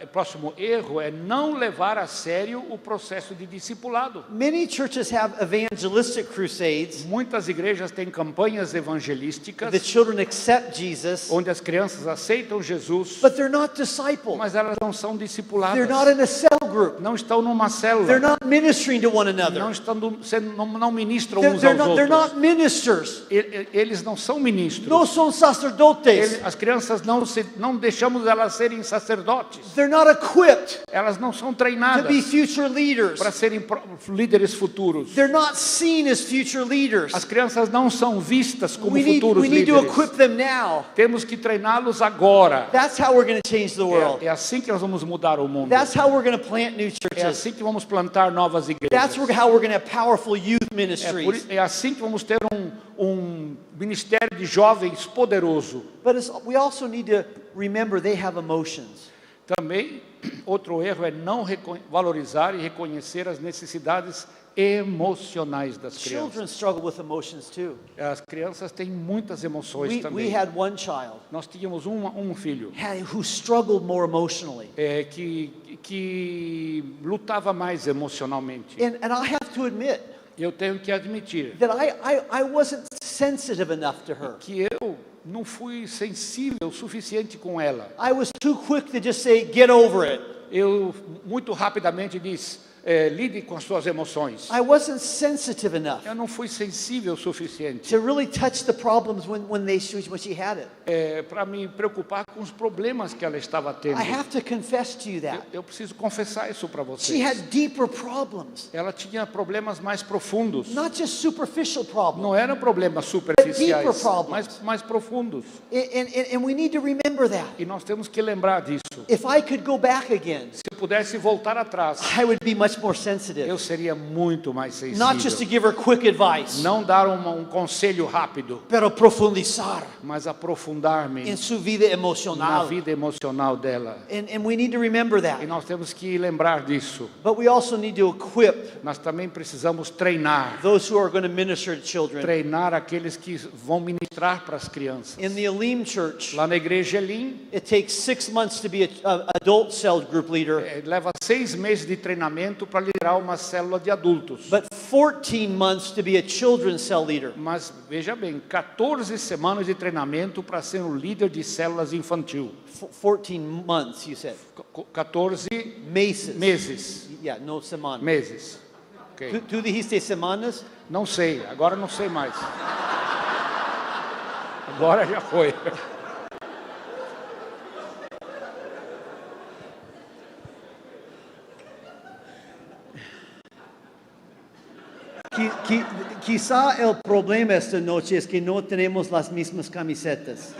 o próximo erro é não levar a sério o processo de discipulado. Many churches have evangelistic crusades. Muitas igrejas têm campanhas evangelísticas The children accept Jesus, onde as crianças aceitam Jesus, but they're not discipled. mas elas não são discipuladas. They're not in a cell group. Não estão numa célula. They're not ministering to one Não another. não ministram uns They're aos not outros. ministers. Eles não são ministros. No son sacerdotes. As crianças não deixamos elas serem sacerdotes. They're not equipped Elas não são to treinadas be future leaders. para serem líderes futuros. They're not seen as future leaders. As crianças não são vistas como We futuros need to líderes. equip them now. Temos que treiná-los agora. That's how we're going to change the world. É assim que nós vamos mudar o mundo. That's how we're going to plant new É churches. assim que vamos plantar novas igrejas. That's how we're going to have powerful youth ministries. É assim que vamos ter um ministério de jovens poderoso. But we also need to remember they have emotions. Também, outro erro é não valorizar e reconhecer as necessidades emocionais das Children crianças. struggle with emotions too. As crianças têm muitas emoções We também. had one child Nós tínhamos um filho who struggled more emotionally. que lutava mais emocionalmente. And I have to admit Eu tenho que admitir that I wasn't sensitive enough to her. que eu não fui sensível o suficiente com ela. I was too quick to just say, get over it. Eu muito rapidamente disse, lide com as suas emoções. I wasn't sensitive enough Eu não fui sensível o suficiente to really touch the problems when she had it. para me preocupar com os problemas que ela estava tendo. I have to confess to you that. Eu preciso confessar isso para She had vocês. deeper problems, Ela tinha problemas mais profundos. not just superficial problems. Não eram problemas deeper superficiais, problems. mas mais profundos. And we need to remember that. E nós temos que lembrar disso. If I could go back again, Se eu pudesse voltar atrás, I would be much more sensitive. eu seria muito mais Not just to sensível. give her quick advice, Não dar um conselho rápido, pero profundizar mas aprofundar-me en su vida na emocional. vida emocional dela. And we need to remember E that. nós temos que lembrar disso. But we also need to equip Nós também precisamos treinar. those who are going to minister to children. Treinar aqueles que vão ministrar para as crianças. In the Elim church, Lá na igreja Elim, it takes 6 months to be an adult cell group leader, leva 6 meses de treinamento para liderar uma célula de adultos. but 14 months to be a children's cell leader. Mas veja bem, 14 semanas de treinamento para ser um líder de células infantil. 14 months, you said. 14 meses. Yeah, no semanas. Meses. Ok. Tu dijiste semanas? Não sei, agora não sei mais. Agora já foi. Quizá el problema esta noche es que no tenemos las mismas camisetas.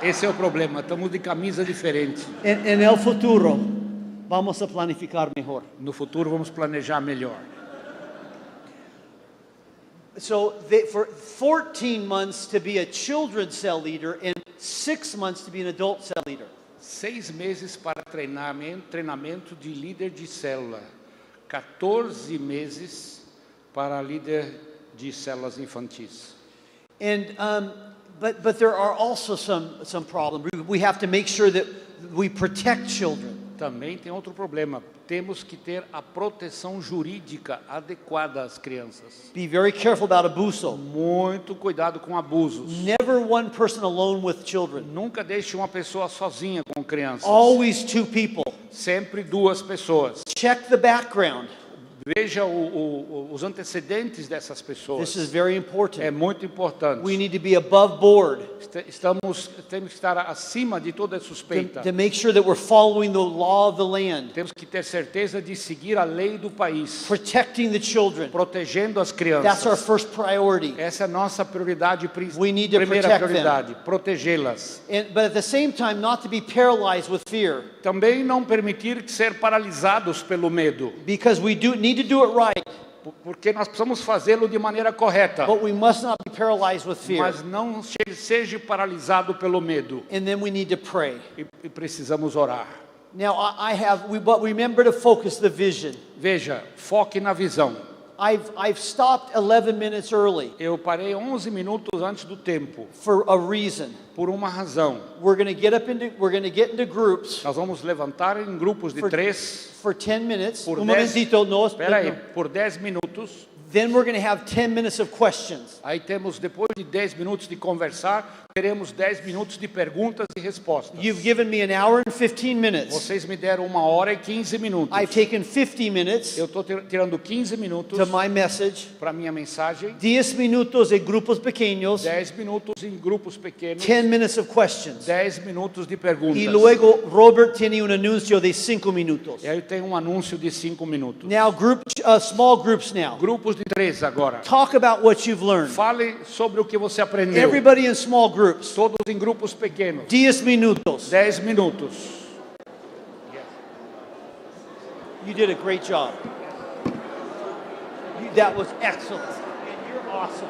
Esse é o problema, estamos de camisa diferente. En el futuro, vamos a planificar mejor. No futuro vamos planejar melhor. So for 14 months to be a children's cell leader and 6 months to be an adult cell leader. 6 meses para treinamento de líder de célula. 14 meses para líder de células infantis. And but there are also some problems. We have to make sure that we protect children. Também tem outro problema. Temos que ter a proteção jurídica adequada às crianças. Be very careful about abuso. Muito cuidado com abusos. Never one person alone with children. Nunca deixe uma pessoa sozinha com crianças. Always two people. Sempre duas pessoas. Check the background. Veja os antecedentes dessas pessoas. This is very É important. muito importante. We need to be above board Temos que estar acima de toda suspeita. to make sure that we're following the law of the land, Temos que ter certeza de seguir a lei do país, protecting the children. protegendo as That's our crianças. first priority. Essa é a nossa prioridade, We need to primeira protect prioridade, protegê-las. But at the same time, not to be paralyzed with fear, Também não permitir ser paralisados pelo medo, because we do need to do it right, porque nós precisamos fazê-lo de maneira correta, but we must not be paralyzed with fear. mas não seja paralisado pelo medo. And then we need to pray. E precisamos orar. Now, but remember to focus the vision. Veja, foque na visão. I've stopped 11 minutes early Eu parei 11 minutos antes do tempo, for a reason. por uma razão. We're going to get into groups Nós vamos levantar em grupos de 3 for 10 minutes. por Un 10. momentito, no, Espera aí, por 10 minutos. Then we're going to have 10 minutes of questions. Aí temos, depois de 10 minutos de conversar, teremos 10 minutos de perguntas e respostas. You've given me an hour and 15 minutes. Vocês me deram 1 hora e 15 minutos. I've taken 50 minutes Eu estou tirando 15 minutos to my message. para minha mensagem, 10 minutos em grupos pequeños. 10 minutos em grupos pequenos, 10 minutes of questions. 10 minutos de perguntas. Y luego Robert tiene un anuncio de 5 minutos. E aí tem um anúncio de 5 minutos. Now, small groups now. Grupos de 3 agora. Talk about what you've learned. Fale sobre o que você aprendeu. Everybody in small groups. Todos em grupos pequenos. 10 minutos. 10 minutos. You did a great job. That was excellent. And you're awesome.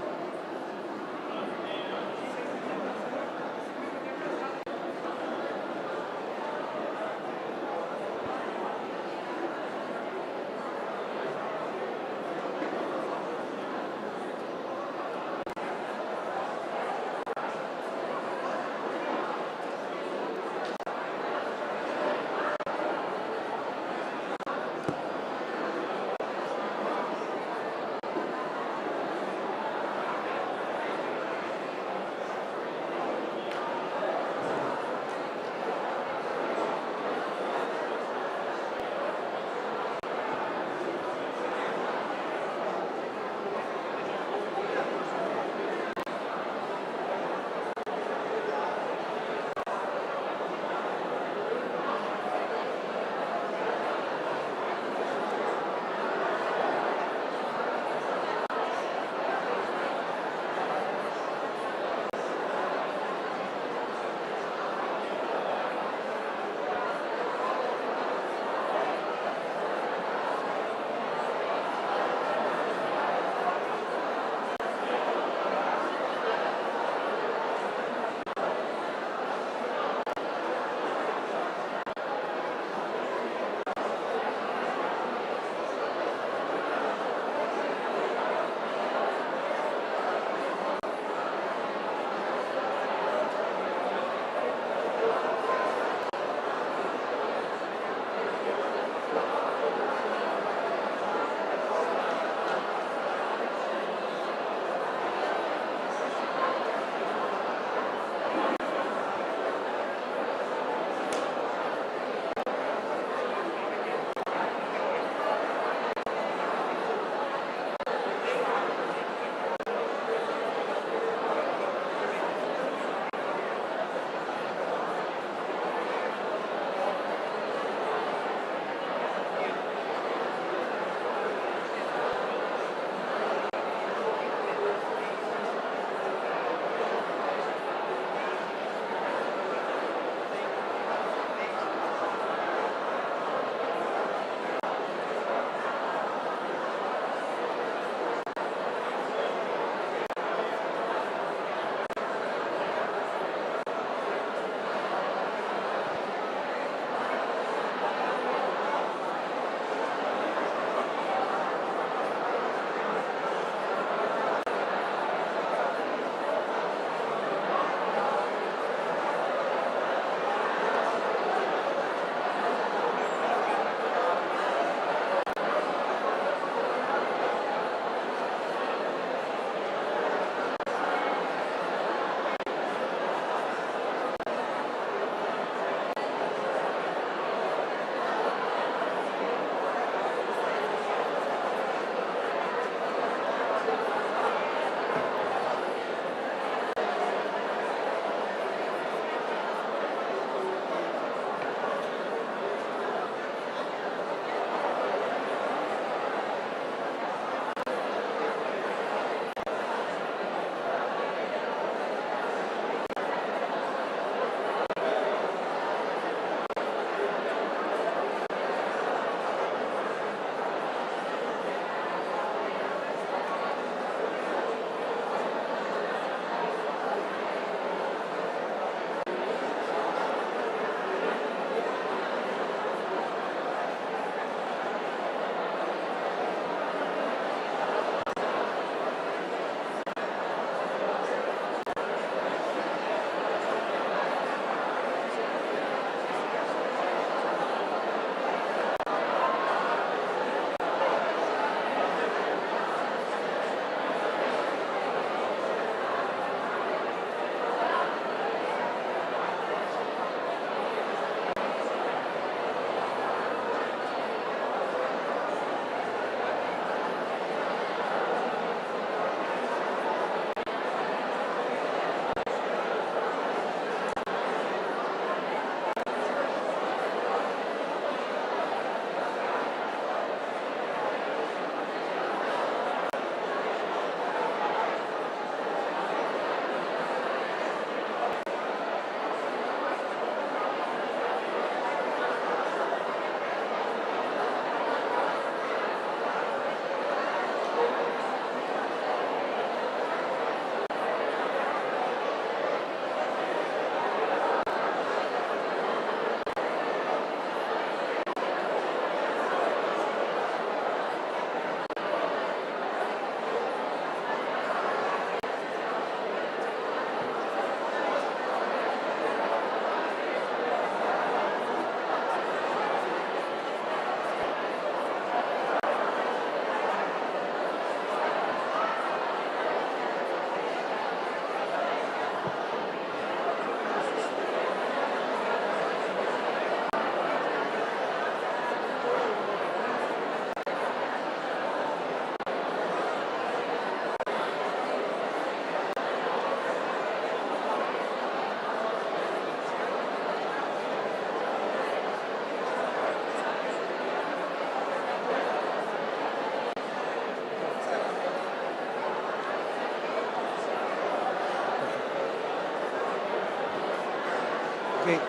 Okay.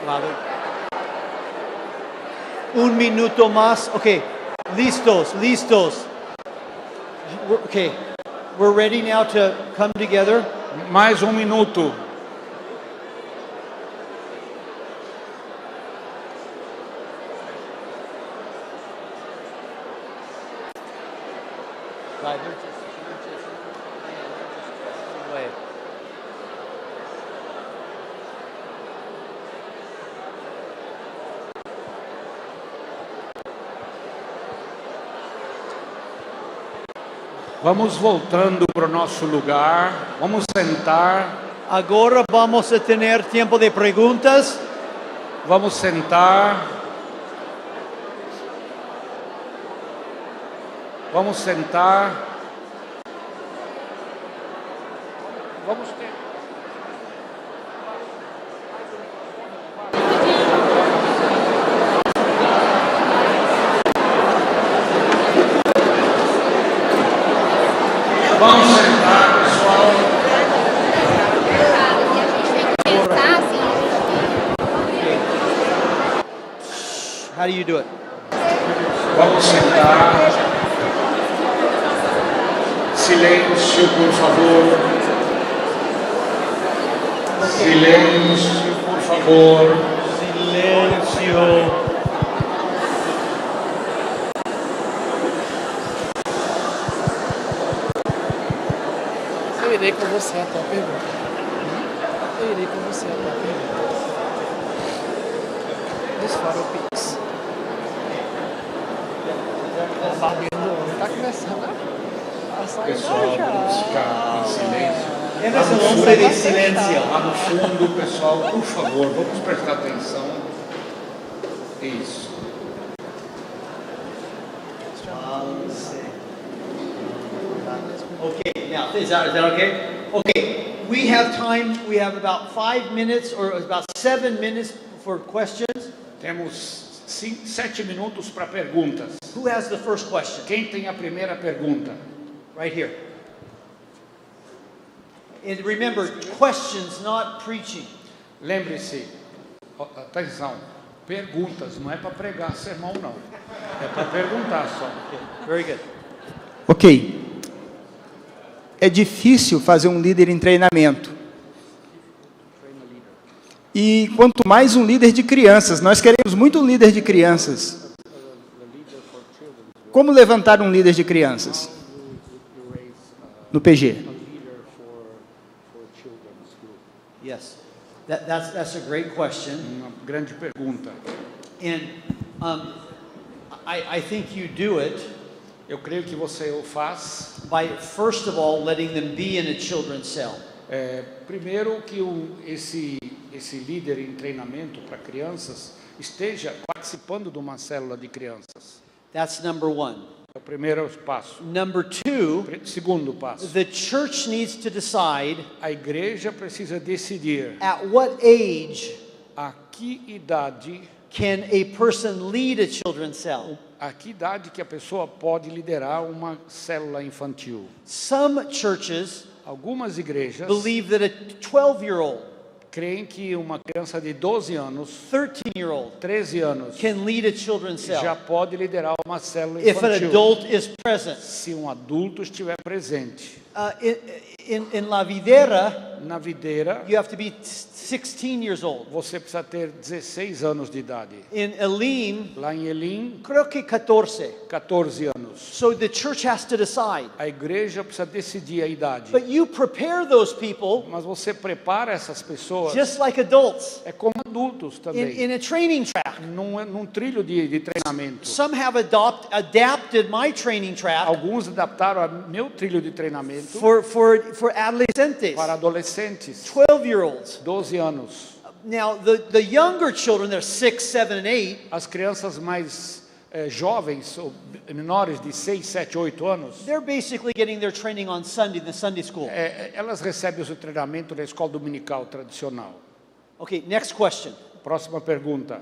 Lado. Un minuto más. Okay. Listos. Okay. We're ready now to come together. Mais um minuto. Right, they're just away. Vamos voltando para o nosso lugar. Vamos sentar. Agora vamos a tener tiempo de preguntas. Vamos sentar. Vamos sentar. Vamos ter. Vamos sentar, pessoal. How do you do it? Vamos sentar. Silêncio, por favor. Silêncio, por favor. Silêncio. Eu irei com você a tua pergunta. Eu irei com você a tua pergunta. This photo pics. O barbeiro do homem tá começando a sair Pessoal, já. vamos ficar em silêncio. Emerson, um hombre de silencio. Lá no fundo, pessoal, por favor, vamos prestar atenção. Isso. Okay, now, is that okay? Okay, we have time, we have about 5 minutes or about 7 minutes for questions. Temos 7 minutos para perguntas. Who has the first question? Quem tem a primeira pergunta? Right here. And remember, questions, not preaching. Lembre-se, atenção, perguntas, não é para pregar sermão não. É para perguntar só. Very good. Ok. É difícil fazer um líder em treinamento. E quanto mais um líder de crianças, nós queremos muito um líder de crianças. Como levantar um líder de crianças? No PG. Yes, that's a great question. Uma grande pergunta. And I think you do it Eu creio que você o faz. by, first of all, letting them be in a children's cell. Primeiro que esse líder em treinamento para crianças esteja participando de uma célula de crianças. That's number one. É o primeiro passo. Number two, Segundo passo. the church needs to decide A igreja precisa decidir at what age a que idade, can a person lead a children's cell. que a pessoa pode liderar uma célula infantil. Some churches Algumas igrejas believe that a 12-year-old, creem que uma criança de 12 anos, 13-year-old 13 anos, can lead a children's já cell pode liderar uma célula if an infantil. adult is present. Se um adulto estiver presente. In La Videra, Na videira, you have to be 16 years old. você precisa ter 16 anos de idade. In Elim, Lá em Elim, creo que 14. 14 anos. So the church has to decide. A igreja precisa decidir a idade. But you prepare those people Mas você prepara essas pessoas, just like adults é como adultos também, in a training track. num trilho de treinamento. Some have adapted my training track Alguns adaptaram o meu trilho de treinamento for adolescentes, para adolescentes, 12-year-olds. 12 anos. Now, the younger children, they're 6, 7, and 8, As crianças mais jovens, ou menores de 6, 7, 8 anos, they're basically getting their training on Sunday in the Sunday school. elas recebem o seu treinamento na escola dominical tradicional. Okay, next question, Próxima pergunta.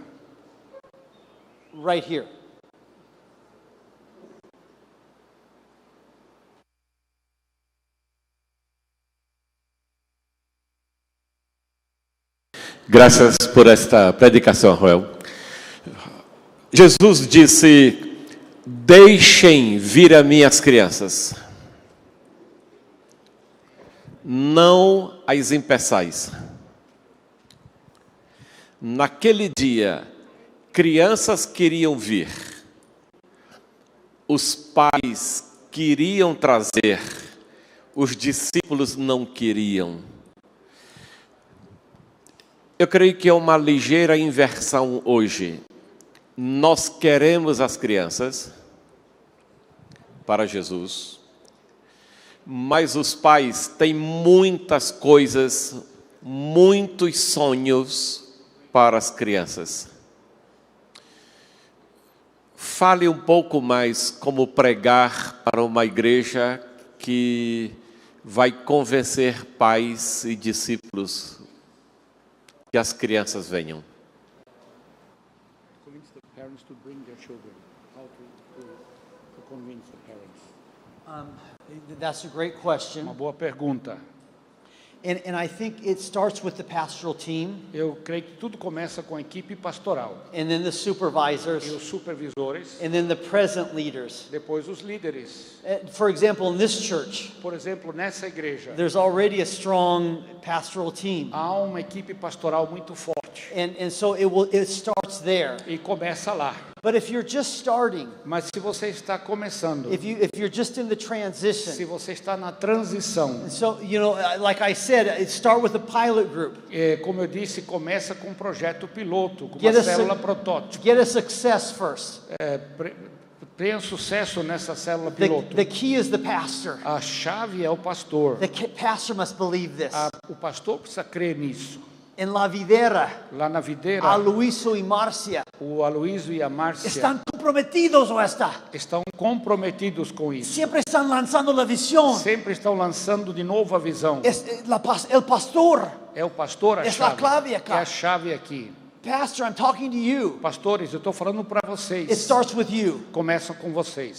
right here. Graças por esta predicação, Joel. Jesus disse: deixem vir a mim as crianças, não as impeçais. Naquele dia, crianças queriam vir, os pais queriam trazer, os discípulos não queriam. Eu creio que é uma ligeira inversão hoje. Nós queremos as crianças para Jesus, mas os pais têm muitas coisas, muitos sonhos para as crianças. Fale um pouco mais como pregar para uma igreja que vai convencer pais e discípulos que as crianças venham. That's a great question. Uma boa pergunta. And I think it starts with the pastoral team. Eu creio que tudo começa com a equipe pastoral. And then the supervisors. E os supervisores. And then the present leaders. Depois os líderes. For example, in this church, por exemplo, nessa igreja, there's already a strong pastoral team. Há uma equipe pastoral muito forte. And so it starts there. E começa lá. But if you're just starting, mas se você está começando, if you're just in the transition, se você está na transição, so like I said, start with a pilot group. Como eu disse, começa com um projeto piloto, com uma célula protótipo. Get a success first. Tenha sucesso nessa célula piloto. The key is the pastor. A chave é o pastor. The pastor must believe this. O pastor precisa crer nisso. Em La Videira, lá na videira, Aloísio e Márcia, o Aloísio e a Márcia estão comprometidos ou estão comprometidos com isso. Sempre estão lançando a visão. Sempre estão lançando de novo a visão. O pastor é o pastor a chave. É a chave aqui. Pastor, I'm talking to you. Pastores, eu estou falando para vocês. It starts with you. Começa com vocês.